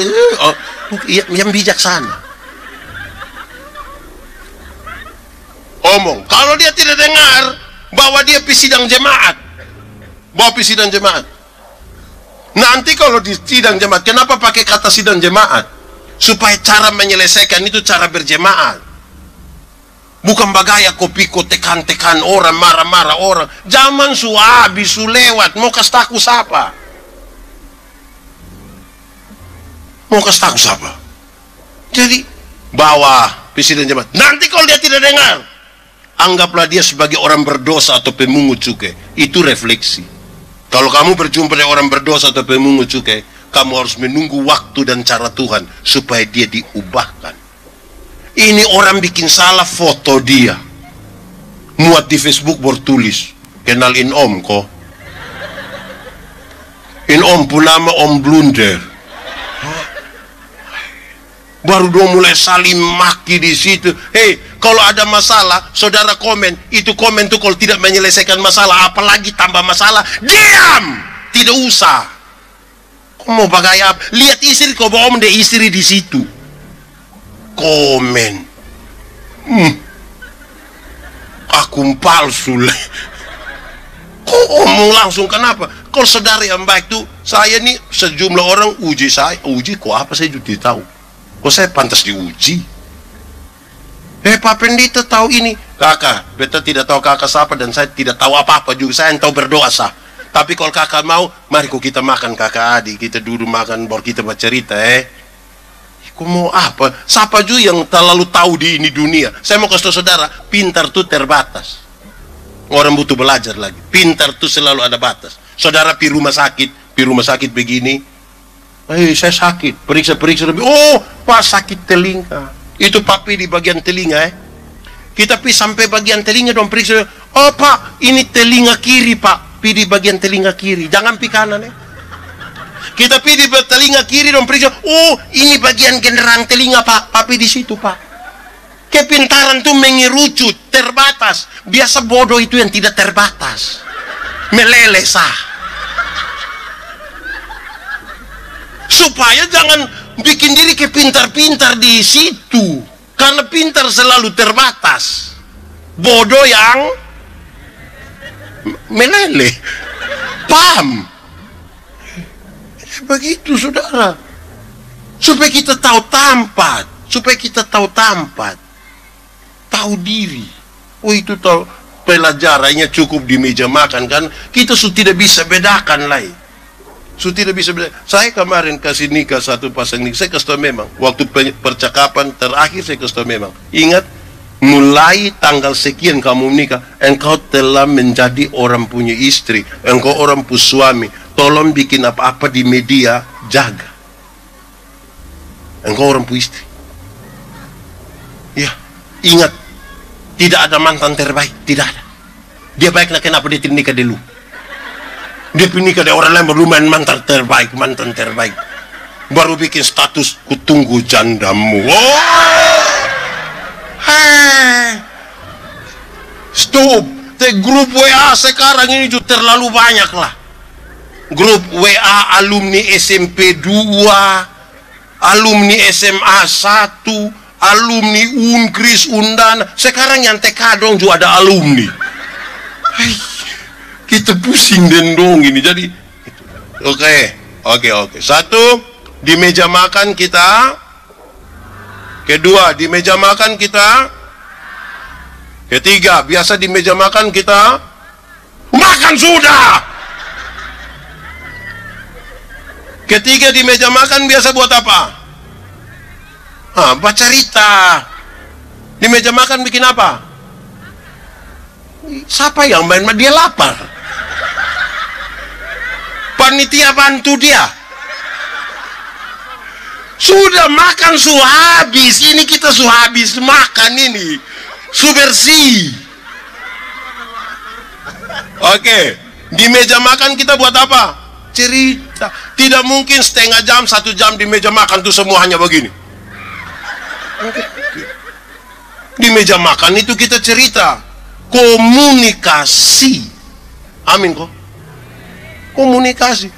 S2: Yang bijaksana. Omong. Kalau dia tidak dengar, bawa dia pi sidang jemaat. Bawa pi sidang jemaat. Nanti kalau di sidang jemaat, kenapa pakai kata sidang jemaat? Supaya cara menyelesaikan itu cara berjemaat. Bukan bagaya kopiko tekan-tekan orang, marah-marah orang. Zaman su habis, su lewat. Mau kasih tahu siapa? Mau kasih tahu siapa? Jadi, bawa presiden jemaat. Nanti kalau dia tidak dengar, anggaplah dia sebagai orang berdosa atau pemungut cukai. Itu refleksi. Kalau kamu berjumpa dengan orang berdosa atau pemungut cukai, kamu harus menunggu waktu dan cara Tuhan supaya dia diubahkan. Ini orang bikin salah, foto dia, muat di Facebook, bertulis, kenalin om kok. In om pun nama om blunder. Baru dia mulai saling maki di situ. Hei, kalau ada masalah, saudara komen. Itu komen tuh kalau tidak menyelesaikan masalah, apalagi tambah masalah, diam, tidak usah. Kau mau bagaya apa? Lihat istri kau bawa om de istri di situ. Komen. Akun palsu lah. Kok omong langsung, kenapa? Kalau saudara yang baik tuh, saya nih sejumlah orang uji saya. Uji kok apa, saya juga tidak tahu. Kok saya pantas diuji? Pak Pendeta tahu ini. Kakak, beta tidak tahu kakak siapa dan saya tidak tahu apa-apa juga. Saya yang tahu berdoa sah. Tapi kalau kakak mau, mari kok kita makan kakak adik. Kita duduk makan, baru kita bercerita Kok mau apa? Siapa juga yang terlalu tahu di ini dunia? Saya mau kasih tahu saudara, pintar tuh terbatas. Orang butuh belajar lagi. Pintar tuh selalu ada batas. Saudara pi rumah sakit begini. Saya sakit, periksa-periksa. Oh, Pak sakit telinga. Itu papi di bagian telinga Kita pi sampai bagian telinga dong periksa. Oh Pak, ini telinga kiri Pak. Pi di bagian telinga kiri. Jangan pi kanan Kita pi di telinga kiri dong periksa. Oh, ini bagian genderang telinga Pak. Papi di situ Pak. Kepintaran tuh mengerucut, terbatas. Biasa bodoh itu yang tidak terbatas. Meleleh sah. Supaya jangan bikin diri ke pintar-pintar di situ. Karena pintar selalu terbatas. Bodoh yang meleleh. Paham? Begitu saudara. Supaya kita tahu tempat. Supaya kita tahu tempat. Tahu diri. Oh itu tahu pelajarannya cukup di meja makan kan. Kita sudah tidak bisa bedakan lagi. Sudah tidak bisa bedakan. Saya kemarin kasih nikah satu pasang nikah. Saya kasih tahu memang. Waktu percakapan terakhir saya kasih tahu memang. Ingat, mulai tanggal sekian kamu menikah, engkau telah menjadi orang punya istri. Engkau orang punya suami. Tolong bikin apa-apa di media, jaga. Engkau orang punya istri. Ya, ingat, tidak ada mantan terbaik, tidak ada. Dia baiklah kenapa dia tidak nikah dulu. Dia nikah dengan orang lain baru main mantan terbaik. Baru bikin status kutunggu jandamu. Stop. Grup WA sekarang ini juga terlalu banyak lah. Grup WA alumni SMP 2, alumni SMA 1, alumni Unkris, Undana. Sekarang yang TK dong juga ada alumni. Kita pusing dendong ini. Jadi oke. Satu, di meja makan kita. Kedua, di meja makan kita. Ketiga, biasa di meja makan kita makan sudah. Ketiga, di meja makan biasa buat apa? Baca cerita. Di meja makan bikin apa? Siapa yang main? Dia lapar. Panitia bantu dia. Sudah makan su habis. Ini kita su habis makan ini. Su bersih. Oke. Di meja makan kita buat apa? Cerita. Tidak mungkin setengah jam, 1 jam di meja makan tuh semua hanya begini. Di meja makan itu kita cerita. Komunikasi. Amin kok. Komunikasi.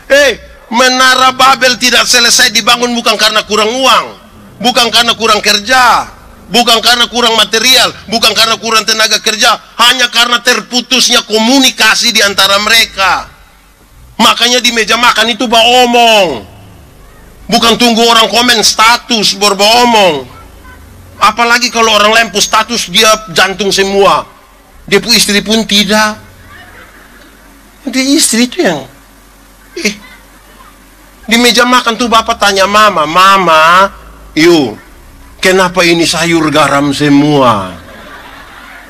S2: Menara Babel tidak selesai dibangun bukan karena kurang uang, bukan karena kurang kerja, bukan karena kurang material, bukan karena kurang tenaga kerja, hanya karena terputusnya komunikasi di antara mereka. Makanya di meja makan itu omong. Bukan tunggu orang komen status baru omong. Apalagi kalau orang lain pun status dia jantung semua. Dia pun istri pun tidak. Dia istri itu yang di meja makan tuh bapak tanya mama, "Mama, yuk, kenapa ini sayur garam semua?"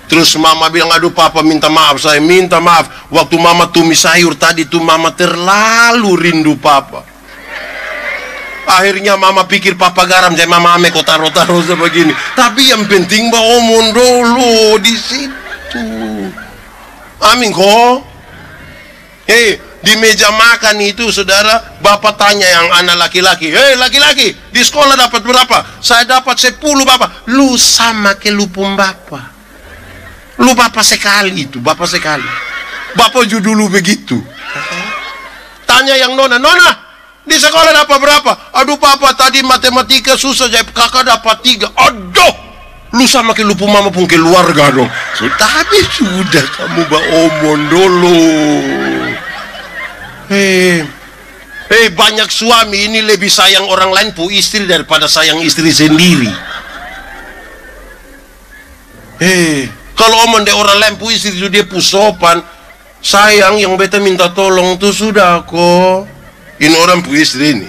S2: Terus mama bilang, "Aduh papa minta maaf, saya minta maaf. Waktu mama tumis sayur tadi tuh mama terlalu rindu papa." Akhirnya mama pikir papa garam, jadi mama ame kok taruh-taruh sebegini. Tapi yang penting omong dulu di situ. Amin kok. Di meja makan itu saudara, bapak tanya yang anak laki-laki, laki-laki, di sekolah dapat berapa? Saya dapat 10 bapak. Lu sama ke lupum bapak. Lu bapak sekali itu, bapak sekali. Bapak juga dulu begitu. Tanya yang nona, di sekolah dapat berapa? Aduh papa tadi matematika susah, jadi kakak dapat 3. Aduh, lu sama ke lupum mama pun keluarga dong. Tapi sudah kamu omong dulu. Banyak suami ini lebih sayang orang lain pu istri daripada sayang istri sendiri. Kalau omong deh orang lain pu istri itu dia pu sopan, sayang yang beta minta tolong tuh sudah kok. Ini orang pu istri ini.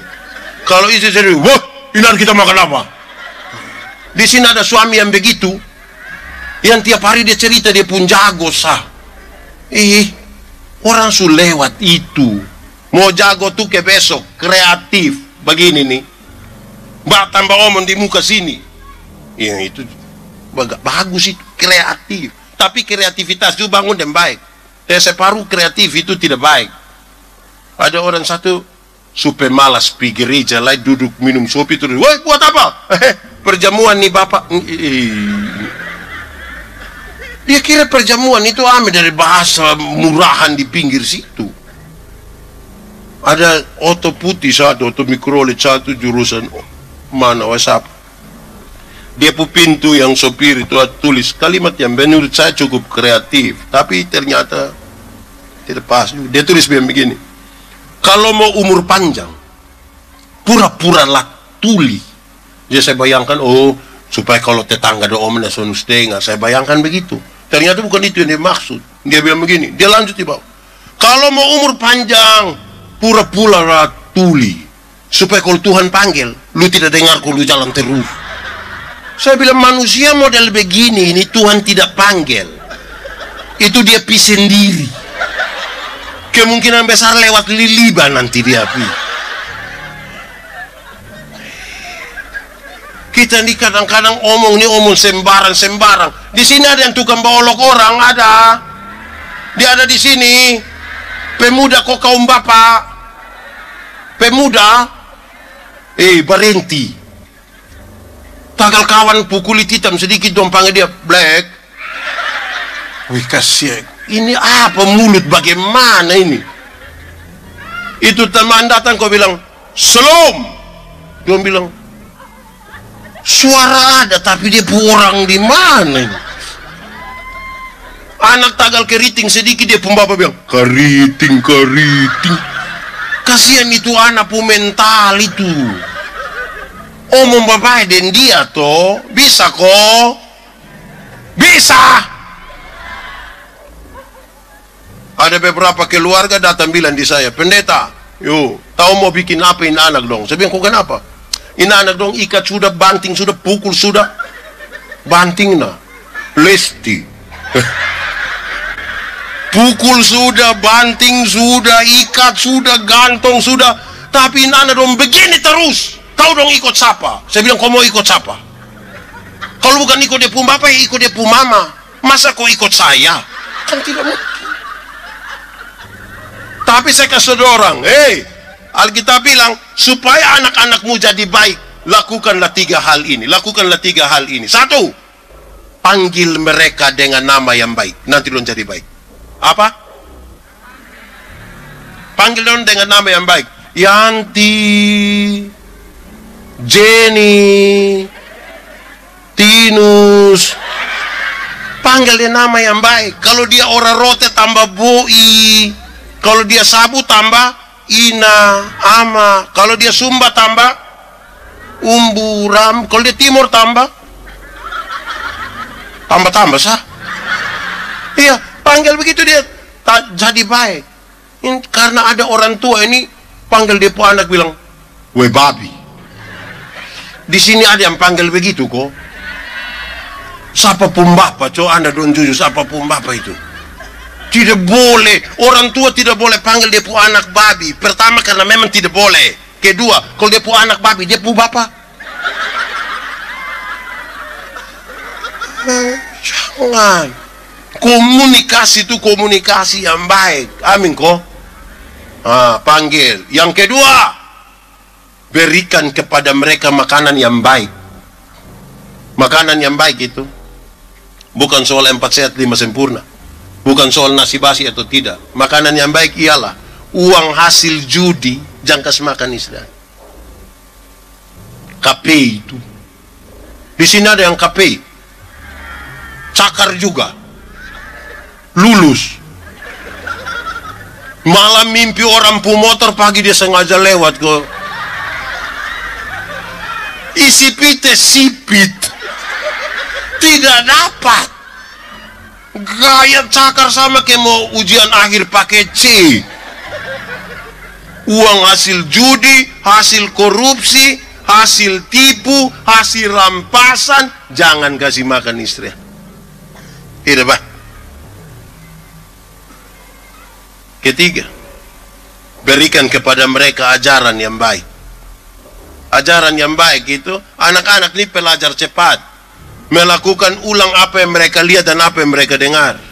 S2: Kalau istri sendiri, wah, ini kita makan apa? Di sini ada suami yang begitu, yang tiap hari dia cerita dia pun jago sah. Orang su lewat itu. Mau jago tuh ke besok, kreatif. Begini nih. Tambah omong di muka sini. Yang itu bagus itu, kreatif. Tapi kreativitas itu bangun dan baik. Separuh kreatif itu tidak baik. Ada orang satu supaya malas pergi gereja, lain duduk minum kopi terus. Woi, buat apa? Perjamuan nih bapak. Dia kira perjamuan itu ambil dari bahasa murahan di pinggir situ. Ada oto putih satu, oto mikrolet satu jurusan mana WhatsApp. Dia pu pintu yang sopir itu tulis kalimat yang menurut saya cukup kreatif, tapi ternyata tidak pas. Dia tulis begini, kalau mau umur panjang, pura-pura lah tuli. Jadi saya bayangkan, supaya kalau tetangga do omnya sonus dengar, saya bayangkan begitu. Ternyata bukan itu yang dia maksud. Dia bilang begini, dia lanjut di bawah. Kalau mau umur panjang, pura-pura lah tuli. Supaya kalau Tuhan panggil, lu tidak dengar kalau lu jalan terus. Saya bilang manusia model begini, ini Tuhan tidak panggil. Itu dia pi sendiri. Kemungkinan besar lewat liliba nanti dia pi. Kita ini kadang-kadang omong sembarang. Di sini ada yang tukang baolok orang, ada. Dia ada di sini. Pemuda kok kaum bapak. Pemuda. Berhenti. Tagal kawan pukul hitam sedikit dong panggil dia Black. Wih kasihan. Ini apa mulut bagaimana ini? Itu teman datang kau bilang, "Salam." Dia bilang, suara ada tapi dia orang di mana ini? Anak tagal keriting sedikit dia pun bapak bilang, keriting. Kasihan itu anak pun mental itu. Omong bapak dan dia toh bisa kok. Bisa. Ada beberapa keluarga datang bilang di saya, "Pendeta, yuk, tahu mau bikin apa ini anak dong?" Saya bilang, "Kok kenapa?" Ini anak dong ikat sudah, banting sudah, pukul sudah. Banting nah. Lesti. Pukul sudah, banting sudah, ikat sudah, gantong sudah. Tapi ini anak dong begini terus. Kau dong ikut siapa? Saya bilang, "Kau mau ikut siapa?" Kalau bukan ikut dia pun bapak, ikut dia pun mama. Masa kau ikut saya? Kan tidak mungkin. Tapi saya kasih orang, Alkitab bilang, supaya anak-anakmu jadi baik, lakukanlah 3 hal ini. Lakukanlah 3 hal ini. 1, panggil mereka dengan nama yang baik. Nanti lo jadi baik. Apa? Panggil dong dengan nama yang baik. Yanti, Jenny, Tinus. Panggil dia nama yang baik. Kalau dia orang rote tambah boi, Kalau dia Sabu tambah Ina, Ama. Kalau dia Sumba tambah Umbu, Ram. Kalau dia Timur tambah sah. Iya, panggil begitu dia tak jadi baik. Ini karena ada orang tua ini panggil dia pu anak bilang, "We babi." Di sini ada yang panggil begitu kok. Siapa pun bapak, coba Anda don jujur, siapa pun bapak itu. Tidak boleh, orang tua tidak boleh panggil dia pu anak babi. Pertama karena memang tidak boleh. Kedua, kalau dia pu anak babi, dia pu bapak. Jangan. Komunikasi itu komunikasi yang baik. Amin kok. Panggil. Yang kedua, berikan kepada mereka makanan yang baik. Makanan yang baik itu bukan soal 4 sehat 5 sempurna. Bukan soal nasi basi atau tidak. Makanan yang baik ialah uang hasil judi jangan kasih makan istri. KP itu. Di sini ada yang KP. Cakar juga. Lulus. Malam mimpi orang pu motor, pagi dia sengaja lewat ke. Isi pite sipit. Tidak dapat. Gaya cakar sama kayak mau ujian akhir pakai C. Uang hasil judi, hasil korupsi, hasil tipu, hasil rampasan, jangan kasih makan istri. Tidak, Pak. Ketiga, berikan kepada mereka ajaran yang baik. Ajaran yang baik itu, anak-anak ini pelajar cepat, melakukan ulang apa yang mereka lihat dan apa yang mereka dengar.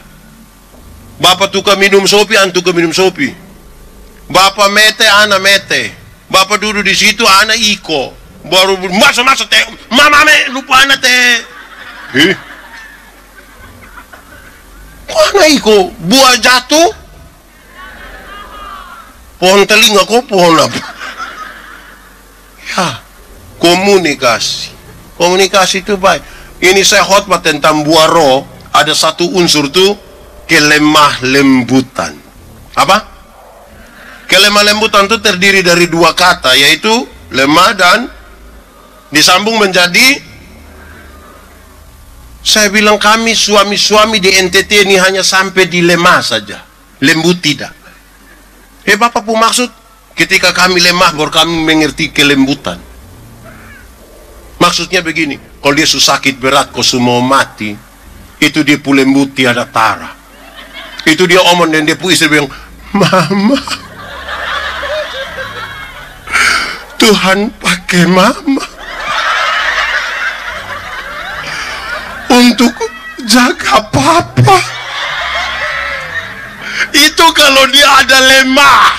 S2: Bapak tukang minum sopi, anak tukang minum sopi. Bapak mete, anak mete. Bapak duduk di situ, anak iko. Baru masa teh, mama lupa anak teh. Kok anak iko? Buah jatuh? Pohon telinga kok pohon apa? Ya, komunikasi. Komunikasi itu baik. Ini saya khotbah tentang buah roh. Ada satu unsur tuh, kelemah lembutan. Apa? Kelemah lembutan itu terdiri dari 2 kata, yaitu lemah dan disambung menjadi. Saya bilang kami suami-suami di NTT ini hanya sampai di lemah saja, lembut tidak. Bapak pun maksud ketika kami lemah baru kami mengerti kelembutan. Maksudnya begini, kalau dia sakit berat kau semua mati, itu dia pu lembut tiada tara. Itu dia omong dan dia pu istri bilang, "Mama, Tuhan pakai mama untuk jaga papa." Itu kalau dia ada lemah.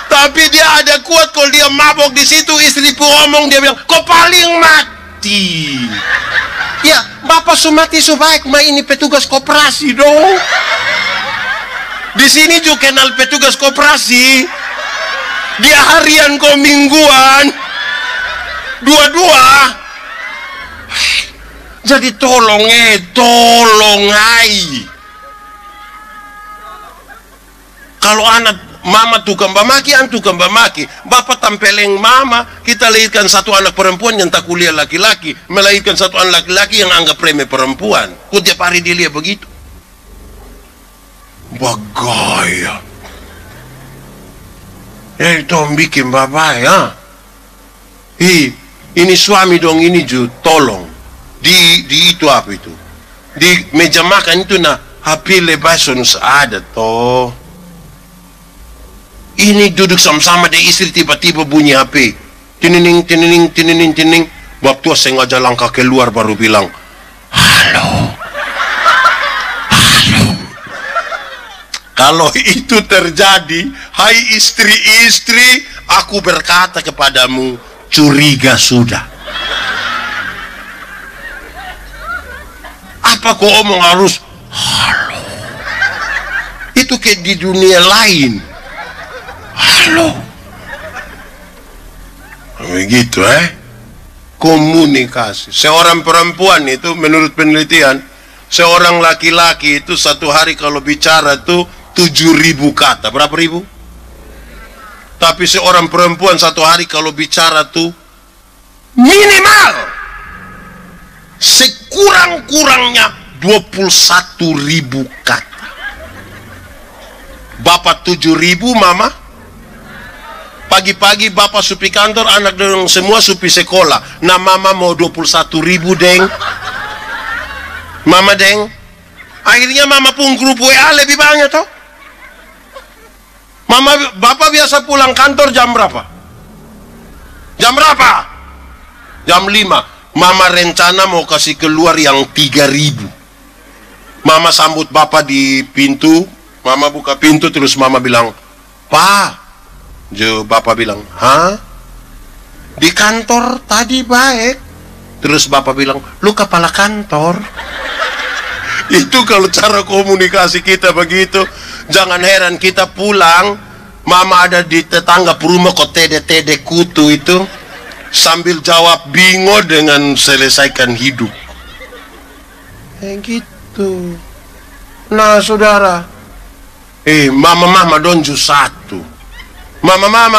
S2: Tapi dia ada kuat. Kalau dia mabok di situ, istri pun ngomong, dia bilang, "Kau paling mati." Ya, bapak sumati subaik, ma ini petugas koperasi dong. Di sini juga kenal petugas koperasi. Dia harian kau mingguan. Dua-dua. Jadi tolong ai. Kalau anak mama tukang bamaki, an tukang bamaki. Bapak tampeleng mama, kita lahirkan satu anak perempuan yang tak kuliah laki-laki, melahirkan satu anak laki-laki yang anggap remeh perempuan. Kok tiap hari dia lihat begitu? Bagaya. Itu bikin bapak ya. Ini suami dong, ini ju, tolong. Di itu apa itu? Di meja makan itu HP lebason ada toh. Ini duduk sama-sama dengan istri, tiba-tiba bunyi HP. Tinining. Waktu sengaja langkah keluar baru bilang, "Halo." Kalau itu terjadi, hai istri-istri, aku berkata kepadamu, curiga sudah. Apa kau omong harus halo? Itu kayak di dunia lain. Halo. Begitu komunikasi. Seorang perempuan itu menurut penelitian, seorang laki-laki itu satu hari kalau bicara tuh 7.000 kata. Berapa ribu? Tapi seorang perempuan satu hari kalau bicara tuh minimal sekurang-kurangnya 21.000 kata. Bapak 7.000, mama pagi-pagi bapak supi kantor, anak dong semua supi sekolah. Nah mama mau 21.000 deng. Mama deng. Akhirnya mama pun grup WA lebih banyak toh. Mama, bapak biasa pulang kantor jam berapa? Jam berapa? Jam 5. Mama rencana mau kasih keluar yang 3.000. Mama sambut bapak di pintu. Mama buka pintu terus mama bilang, "Pak." Bapak bilang, "Hah? Di kantor tadi baik." Terus bapak bilang, "Lu kepala kantor." Itu kalau cara komunikasi kita begitu. Jangan heran kita pulang, mama ada di tetangga perumah kok tede-tede kutu itu, sambil jawab bingo dengan selesaikan hidup. Gitu. Nah saudara, mama donju satu. Mama,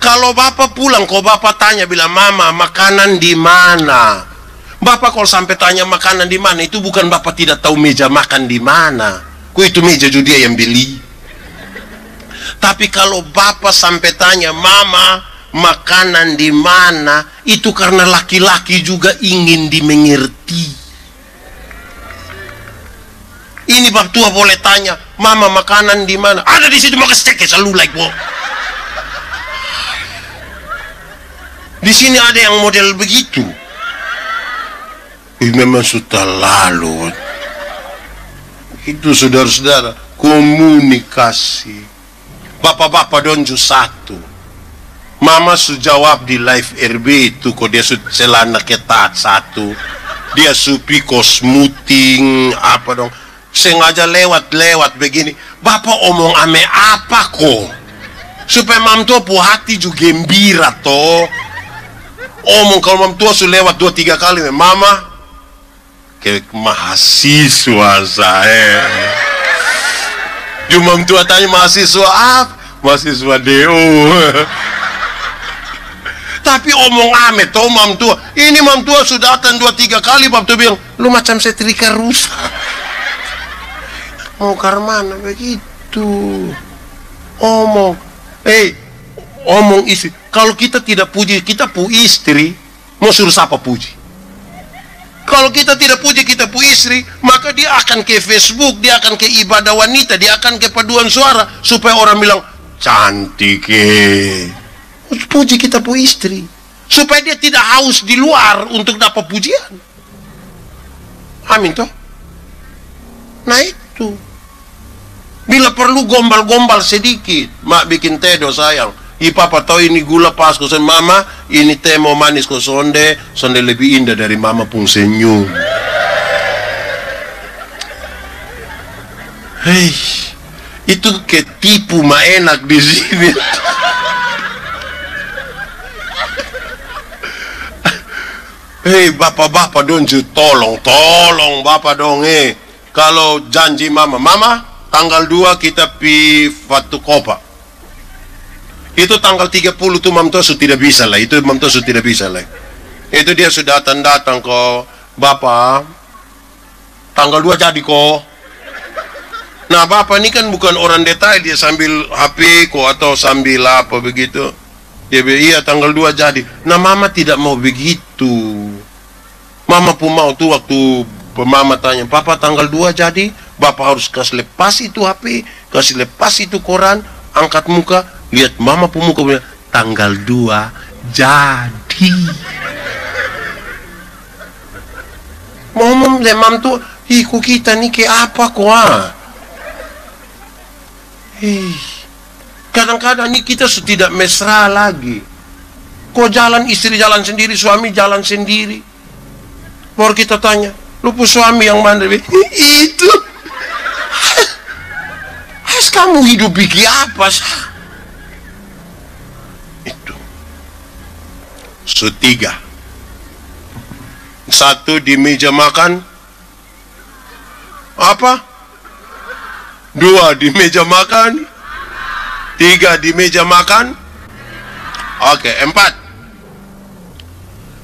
S2: kalau bapak pulang, kok bapak tanya bilang, "Mama, makanan di mana?" Bapak kalau sampai tanya makanan di mana, itu bukan bapak tidak tahu meja makan di mana. Itu meja juga dia yang beli. Tapi kalau bapak sampai tanya, "Mama, makanan di mana?" itu karena laki-laki juga ingin dimengerti. Ini bab tua boleh tanya, "Mama, makanan di mana?" "Ada di situ, mau kasih cek selalu like wo." Di sini ada yang model begitu. Memang sudah lalu. Itu saudara-saudara, komunikasi. Bapak-bapak donju satu. Mama sejawab di live RB itu kok dia celana ketat satu. Dia supi kosmuting apa dong. Sengaja lewat begini. Bapak omong ame apa kok? Supaya mam tua pu hati juga gembira toh. Omong kalau mam tua su lewat 2-3 kali, "Mama, ke mahasiswa saya." Mam tua tanya, "Mahasiswa apa?" "Mahasiswa DO." Tapi omong ame toh mam tua. Ini mam tua sudah datang 2-3 kali, bab tua bilang, "Lu macam setrika rusak." Mau karmana begitu. Omong. Omong istri. Kalau kita tidak puji, kita pu istri, mau suruh siapa puji? Kalau kita tidak puji, kita pu istri, maka dia akan ke Facebook, dia akan ke ibadah wanita, dia akan ke paduan suara, supaya orang bilang, "Cantik puji kita pu istri. Supaya dia tidak haus di luar untuk dapat pujian. Amin toh? Nah itu. Bila perlu gombal-gombal sedikit. "Mak bikin teh do sayang." Papa tahu ini gula pas ko. "Mama, ini teh mau manis ko sonde lebih indah dari mama pun senyum." Hei, itu ketipu mah enak di sini. Hei, bapak-bapak dong, tolong bapak dong kalau janji mama, tanggal 2 kita pi Fatu Kopa. Itu tanggal 30 tuh mam tua tidak bisa lah. Itu mam tua tidak bisa lah. Itu dia sudah datang kok. "Bapak, tanggal 2 jadi kok." Nah bapak ini kan bukan orang detail, dia sambil HP kok atau sambil apa begitu. Dia bilang, "Iya tanggal 2 jadi." Nah mama tidak mau begitu. Mama pun mau tuh waktu mama tanya, "Papa tanggal 2 jadi?" Bapak harus kasih lepas itu HP, kasih lepas itu koran, angkat muka, lihat mama pun muka bilang, "Tanggal 2 jadi." Ngomong deh mam tuh, "Kok kita nih kayak apa kok kadang-kadang nih kita tidak mesra lagi. Kok jalan istri jalan sendiri, suami jalan sendiri. Baru kita tanya, "Lu pu suami yang mana?" "Itu." Kamu hidup bikin apa sih? Itu. 3. 1 di meja makan, Apa? 2 di meja makan, 3 di meja makan. Oke, 4.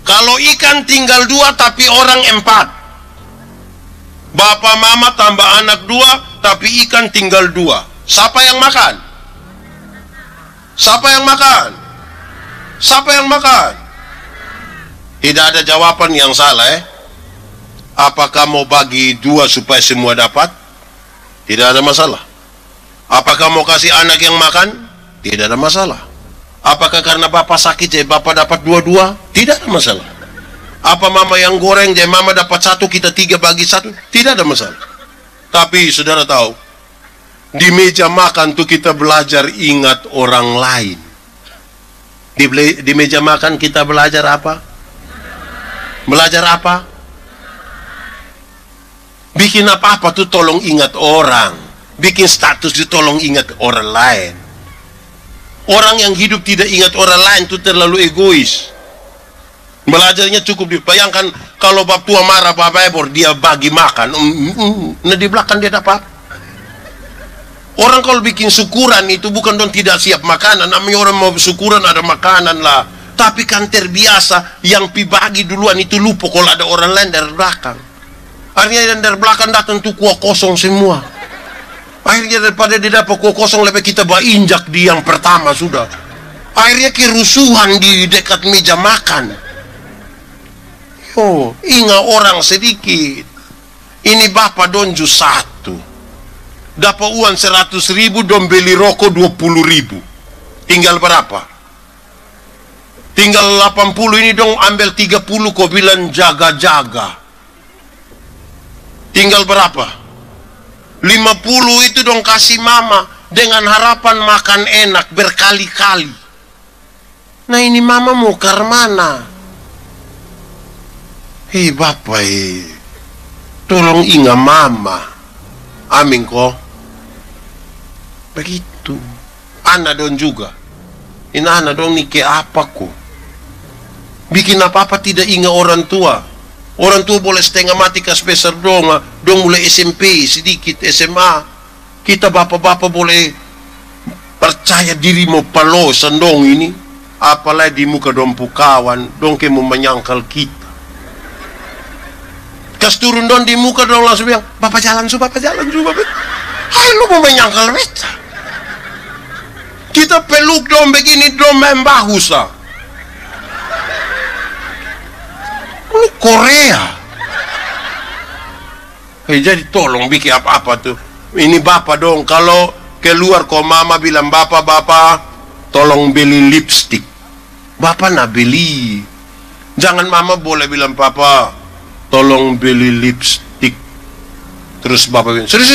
S2: Kalau ikan tinggal 2 tapi orang 4. Bapak mama tambah anak 2 tapi ikan tinggal 2. Siapa yang makan? Siapa yang makan? Siapa yang makan? Tidak ada jawaban yang salah. Apakah mau bagi 2 supaya semua dapat? Tidak ada masalah. Apakah mau kasih anak yang makan? Tidak ada masalah. Apakah karena bapak sakit jadi bapak dapat 2-2? Tidak ada masalah. Apa mama yang goreng jadi mama dapat 1, kita 3 bagi 1? Tidak ada masalah. Tapi saudara tahu, di meja makan tuh kita belajar ingat orang lain. Di meja makan kita belajar apa? Belajar apa? Bikin apa-apa tuh tolong ingat orang. Bikin status itu tolong ingat orang lain. Orang yang hidup tidak ingat orang lain itu terlalu egois. Belajarnya cukup dibayangkan kalau bab tua marah bapak ebor dia bagi makan. Nah di belakang dia dapat. Orang kalau bikin syukuran itu bukan dong tidak siap makanan. Namanya orang mau syukuran ada makanan lah. Tapi kan terbiasa yang bagi duluan itu lupa kalau ada orang lain dari belakang. Akhirnya yang dari belakang datang tuh kuah kosong semua. Akhirnya daripada dia dapat kuah kosong lebih kita injak di yang pertama sudah. Akhirnya kerusuhan di dekat meja makan. Oh, ingat orang sedikit. Ini bapak donju 1. Dapat uang 100.000 dong beli rokok 20.000. Tinggal berapa? Tinggal 80 ini dong ambil 30 kau bilang jaga-jaga. Tinggal berapa? 50 itu dong kasih mama dengan harapan makan enak berkali-kali. Nah ini mama mau ke mana? Hei bapak, tolong ingat mama. Amin kok. Begitu. Anak dong juga. Ini anak dong nih kayak apa kok? Bikin apa-apa tidak ingat orang tua. Orang tua boleh setengah mati ke spesial dong mulai SMP sedikit SMA. Kita bapak-bapak boleh percaya diri mau palosan dong ini. Apalagi di muka dong pukawan dong ke mau menyangkal kita. Kas turun dong di muka dong langsung bilang, bapak jalan su, bapak jalan su, bapak. Hai lu mau menyangkal beta. Kita peluk dong begini dong main bahu sa. Ini Korea. Jadi tolong bikin apa-apa tuh. Ini bapak dong kalau keluar kok mama bilang bapak tolong beli lipstick. Bapak nak beli. Jangan mama boleh bilang papa tolong beli lipstick. Terus bapak bilang, sudah,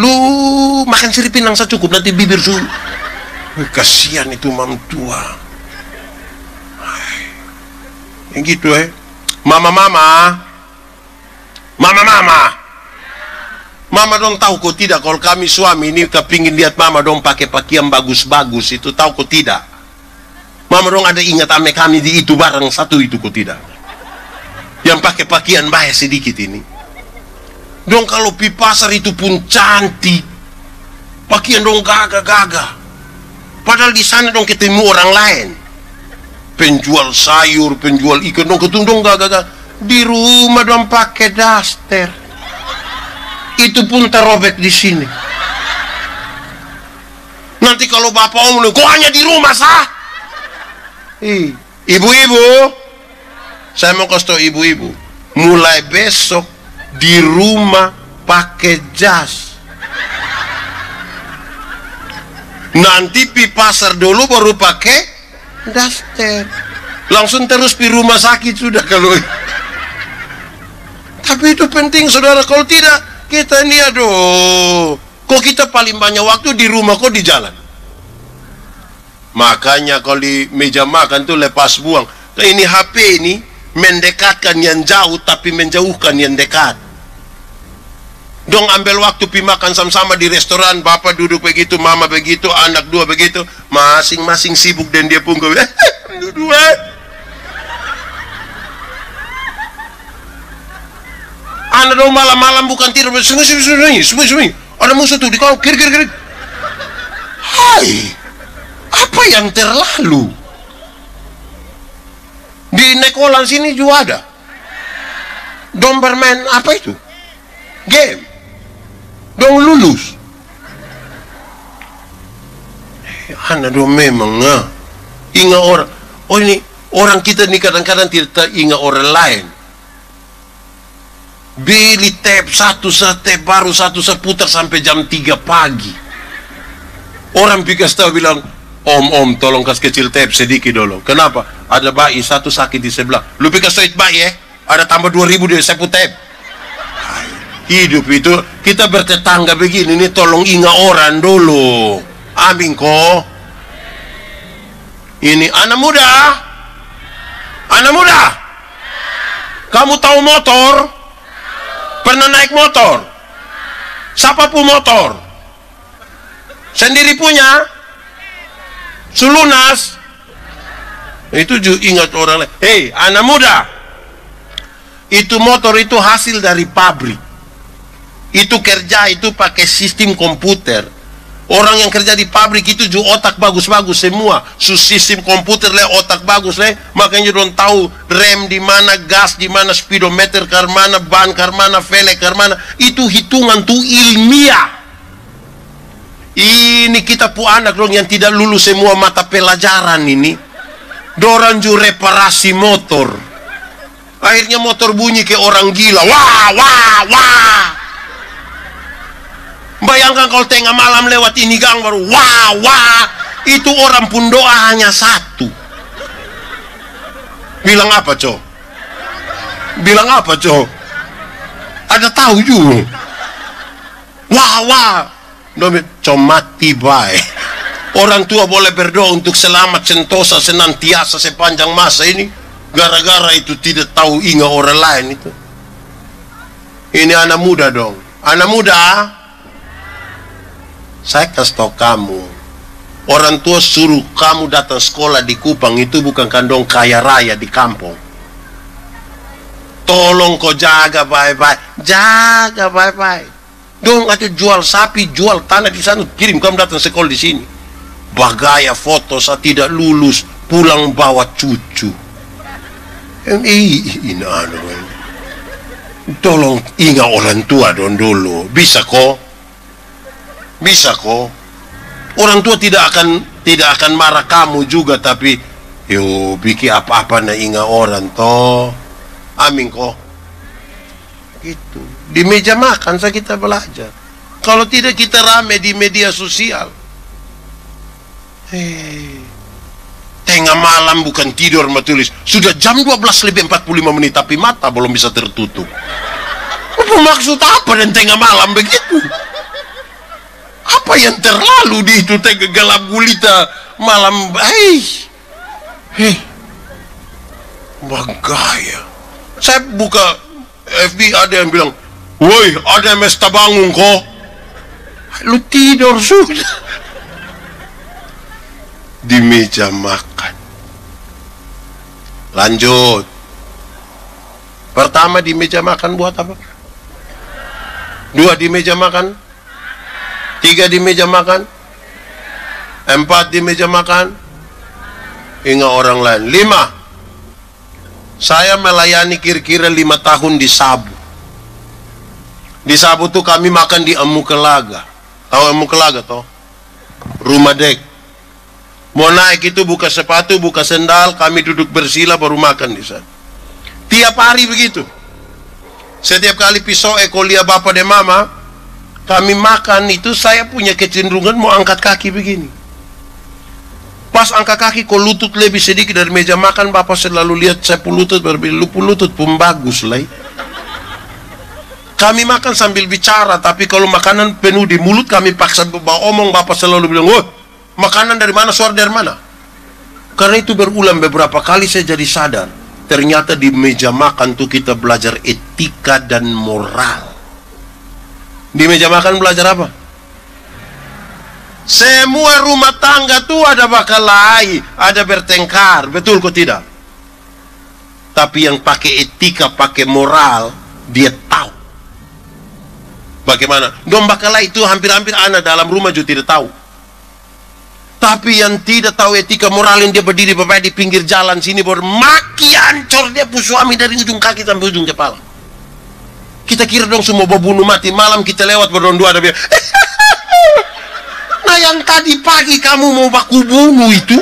S2: lu makan sirip pinang saya cukup nanti bibir su. Kasihan itu mam tua. Yang gitu Mama dong tahu kok tidak kalau kami suami ini kepingin lihat mama dong pakai pakaian bagus-bagus itu tahu kok tidak. Mama dong ada ingat ame kami di itu barang satu itu kok tidak. Yang pakai pakaian bahaya sedikit ini. Dong kalau pi pasar itu pun cantik. Pakaian dong gagah-gagah. Padahal di sana dong ketemu orang lain. Penjual sayur, penjual ikan dong ketemu dong gagah-gagah. Di rumah dong pakai daster. Itu pun terobek di sini. Nanti kalau bapak omong, kok hanya di rumah sah? Ibu-ibu, saya mau kasih tahu ibu-ibu, mulai besok di rumah pakai jas. Nanti pi pasar dulu baru pakai daster. Langsung terus pi rumah sakit sudah kalau. Tapi itu penting saudara, kalau tidak kita ini aduh, kok kita paling banyak waktu di rumah kok di jalan. Makanya kalau di meja makan tuh lepas buang. Nah, ini HP ini mendekatkan yang jauh tapi menjauhkan yang dekat. Dong ambil waktu pi makan sama-sama di restoran, bapak duduk begitu, mama begitu, anak dua begitu, masing-masing sibuk dan dia pun dua. Anda dong malam-malam bukan tidur, sembunyi. Ada musuh tuh di kau, kiri. Hai, apa yang terlalu? Di Nekolan sini juga ada. Dong bermain apa itu? Game. Dong lulus. Anda dong memang ingat orang. Oh ini orang kita nih kadang-kadang tidak ingat orang lain. Beli tape satu baru satu seputar sampai jam 3 pagi. Orang pikir tahu bilang, Om tolong kasih kecil tape sedikit dulu. Kenapa? Ada bayi satu sakit di sebelah. Lu pikir itu bayi ada tambah 2.000 di seput tape. Hidup itu kita bertetangga begini nih, tolong ingat orang dulu. Amin kok. Ini anak muda, kamu tahu motor? Pernah naik motor? Siapa pun motor? Sendiri punya? Sulunas? Itu juga ingat orang lain. Hei, anak muda, itu motor itu hasil dari pabrik. Itu kerja itu pakai sistem komputer. Orang yang kerja di pabrik itu juga otak bagus-bagus semua. Sistem komputer otak bagus makanya don tahu rem di mana, gas di mana, speedometer ke mana, ban ke mana, velg ke mana. Itu hitungan tuh ilmiah. Ini kita pu anak dong yang tidak lulus semua mata pelajaran ini. Dorang juga reparasi motor. Akhirnya motor bunyi kayak orang gila. Wah. Bayangkan kalau tengah malam lewat ini gang baru wah. Itu orang pun doa hanya satu. Bilang apa, Co? Ada tahu juga. Wah. Mati baik. Orang tua boleh berdoa untuk selamat sentosa senantiasa sepanjang masa ini. Gara-gara itu tidak tahu ingat orang lain itu. Ini anak muda dong. Anak muda, saya kasih tahu kamu, orang tua suruh kamu datang sekolah di Kupang itu bukan kandong kaya raya di kampung. Tolong kau jaga baik-baik. Dong ada jual sapi, jual tanah di sana, kirim kamu datang sekolah di sini. Bagaya foto saya tidak lulus, pulang bawa cucu. Ini tolong ingat orang tua dong dulu. Bisa kok. Orang tua tidak akan marah kamu juga, tapi bikin apa-apa na ingat orang toh. Amin kok. Gitu. Di meja makan kita belajar. Kalau tidak kita rame di media sosial. Tengah malam bukan tidur tulis. Sudah jam 12:45 tapi mata belum bisa tertutup. Apa maksud apa dan tengah malam begitu? Apa yang terlalu di itu gelap gulita malam? Bagaya. Saya buka FB ada yang bilang, woi ada yang mesti bangun kok. Lu tidur sudah. Di meja makan. Lanjut. Pertama di meja makan buat apa? 2 di meja makan. 3 di meja makan. 4 di meja makan. Ingat orang lain. 5. Saya melayani kira-kira 5 tahun di Sabu. Di Sabu tuh kami makan di Emu Kelaga. Tahu Emu Kelaga toh? Rumah dek. Mau naik itu buka sepatu, buka sendal, kami duduk bersila baru makan di sana. Tiap hari begitu. Setiap kali pisau kuliah bapak dan mama, kami makan itu saya punya kecenderungan mau angkat kaki begini. Pas angkat kaki kok lutut lebih sedikit dari meja makan, bapak selalu lihat saya pun lutut berbeda, lutut pun bagus lah. Kami makan sambil bicara, tapi kalau makanan penuh di mulut kami paksa bawa omong, bapak selalu bilang, "Wah, makanan dari mana, suara dari mana?" Karena itu berulang beberapa kali saya jadi sadar, ternyata di meja makan tuh kita belajar etika dan moral. Di meja makan belajar apa? Semua rumah tangga tuh ada bakalahi, ada bertengkar, betul kok tidak? Tapi yang pakai etika, pakai moral, dia tahu Bagaimana? Domba kala itu hampir-hampir anak dalam rumah juga tidak tahu. Tapi yang tidak tahu etika moral, dia berdiri bapak di pinggir jalan sini, maki ancor dia pu suami dari ujung kaki sampai ujung kepala. Kita kira dong semua bunuh mati. Malam kita lewat berdua ada bilang, nah yang tadi pagi kamu mau baku bunuh itu.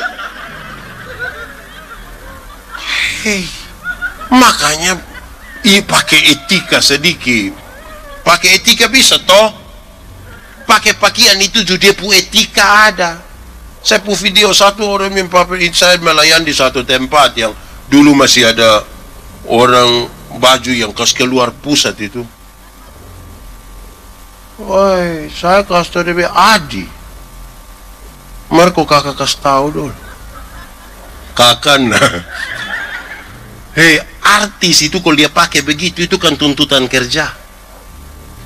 S2: Hei, makanya pakai etika sedikit. Pakai etika bisa toh. Pakai pakaian itu juga dia pu etika ada. Saya pu video satu orang yang saya melayani di satu tempat yang dulu masih ada orang baju yang keluar pusat itu. Woi, saya kasih tahu dia Adi. Marco kakak kasih tahu dulu. Kakak nah. Hei, artis itu kalau dia pakai begitu itu kan tuntutan kerja.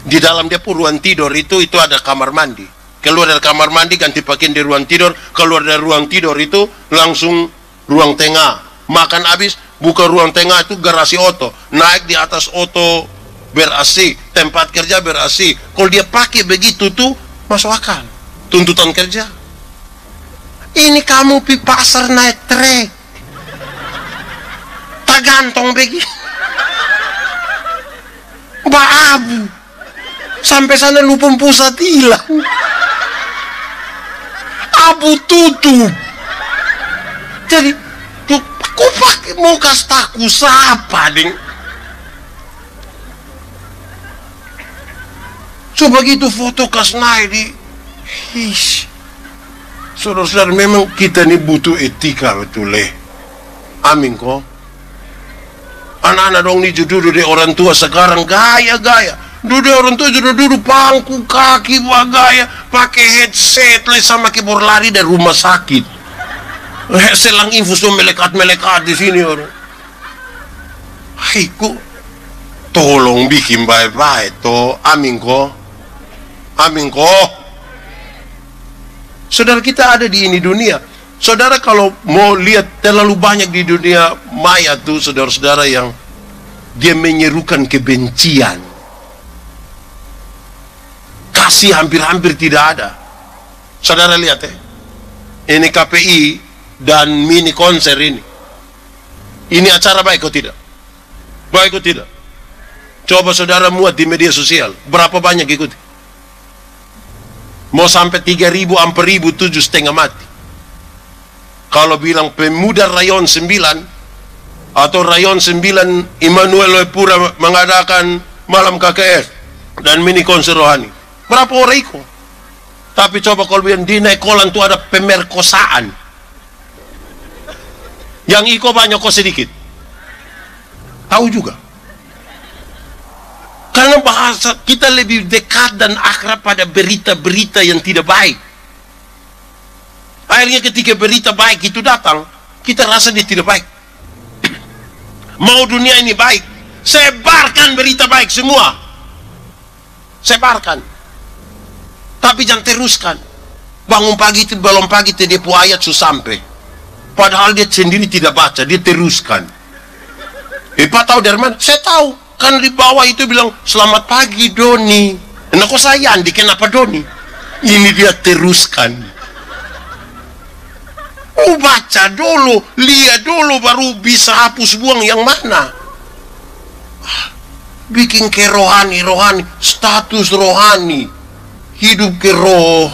S2: Di dalam dia pun ruang tidur itu ada kamar mandi. Keluar dari kamar mandi ganti pakaian di ruang tidur, keluar dari ruang tidur itu langsung ruang tengah. Makan habis buka ruang tengah itu garasi oto, naik di atas oto ber-AC, tempat kerja ber-AC. Kalau dia pakai begitu tuh masuk akal. Tuntutan kerja. Ini kamu pi pasar naik trek. Tak gantong begitu. Abu. Sampai sana lupa pusat hilang. Abu tutup. Jadi aku pakai mau kasih taku siapa ding. Coba gitu foto kas naik di. Hish. Saudara-saudara, memang kita ini butuh etika betul leh. Amin kok. Anak-anak dong nih duduk di orang tua sekarang gaya-gaya. Duduk orang tua duduk pangku kaki buah gaya, pakai headset le sama keyboard lari dari rumah sakit. Selang infus tuh melekat di sini orang. Hai kok, tolong bikin baik-baik toh, amin kok, amin kok. Saudara, kita ada di ini dunia. Saudara kalau mau lihat terlalu banyak di dunia maya tuh saudara-saudara yang dia menyerukan kebencian. Kasih hampir-hampir tidak ada. Saudara lihat ya. Ini KPI dan mini konser ini. Ini acara baik atau tidak? Baik atau tidak? Coba saudara muat di media sosial. Berapa banyak ikuti? Mau sampai 3.000, 4.000, 7,5 mati. Kalau bilang pemuda Rayon 9 atau Rayon 9 Immanuel Pura mengadakan malam KKR dan mini konser rohani, berapa orang ikut? Tapi coba kalau bilang di Nekolan itu ada pemerkosaan, yang ikut banyak kok sedikit. Tahu juga. Karena bahasa kita lebih dekat dan akrab pada berita-berita yang tidak baik. Akhirnya ketika berita baik itu datang, kita rasa dia tidak baik. Mau dunia ini baik, sebarkan berita baik semua. Sebarkan. Tapi jangan teruskan. Bangun pagi itu, belum pagi itu dia pu ayat sudah sampai. Padahal dia sendiri tidak baca, dia teruskan. Pak tahu dari mana? Saya tahu. Kan di bawah itu bilang, selamat pagi Doni. Nah kok saya Andi, kenapa Doni? Ini dia teruskan. Baca dulu, lihat dulu, baru bisa hapus buang yang mana. Bikin ke rohani, status rohani. Hidup ke roh.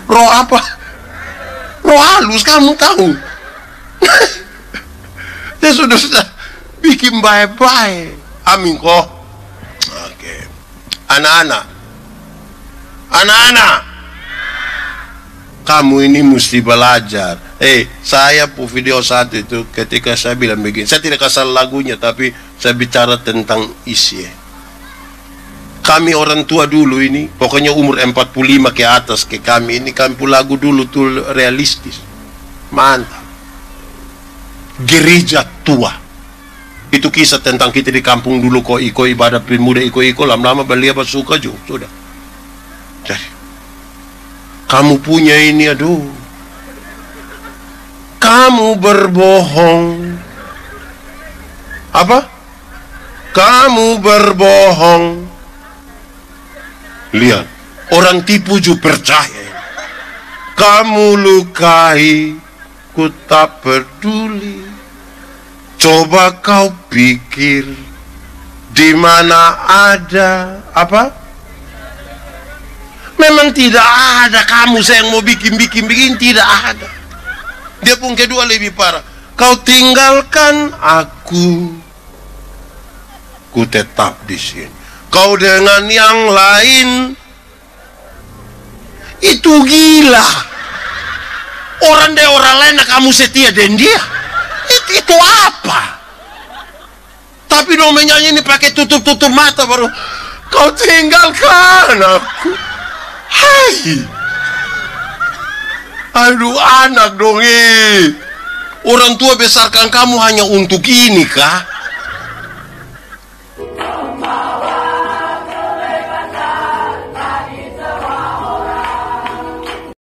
S2: Roh apa? Roh halus, kamu tahu. Ya sudah bikin baik-baik. Amin kok. Oke. Anak-anak, kamu ini mesti belajar. Saya pu video satu itu ketika saya bilang begini, saya tidak kasih lagunya tapi saya bicara tentang isi. Kami orang tua dulu ini, pokoknya umur 45 ke atas ke kami ini, kami pu lagu dulu tuh realistis. Mantap. Gereja tua. Itu kisah tentang kita di kampung dulu kok ibadah pemuda iko lama-lama belia suka juga sudah. Jadi kamu punya ini, aduh. Kamu berbohong. Apa? Kamu berbohong. Lihat, orang tipu juga percaya. Kamu lukai, ku tak peduli. Coba kau pikir, di mana ada apa? Memang tidak ada kamu saya yang mau bikin tidak ada. Dia pun kedua lebih parah. Kau tinggalkan aku, ku tetap di sini. Kau dengan yang lain, itu gila. Orang lain kamu setia dengan dia. Itu apa? Tapi dong menyanyi ini pakai tutup mata baru. Kau tinggalkan aku. Hai. Aduh anak dong. Orang tua besarkan kamu hanya untuk ini kah?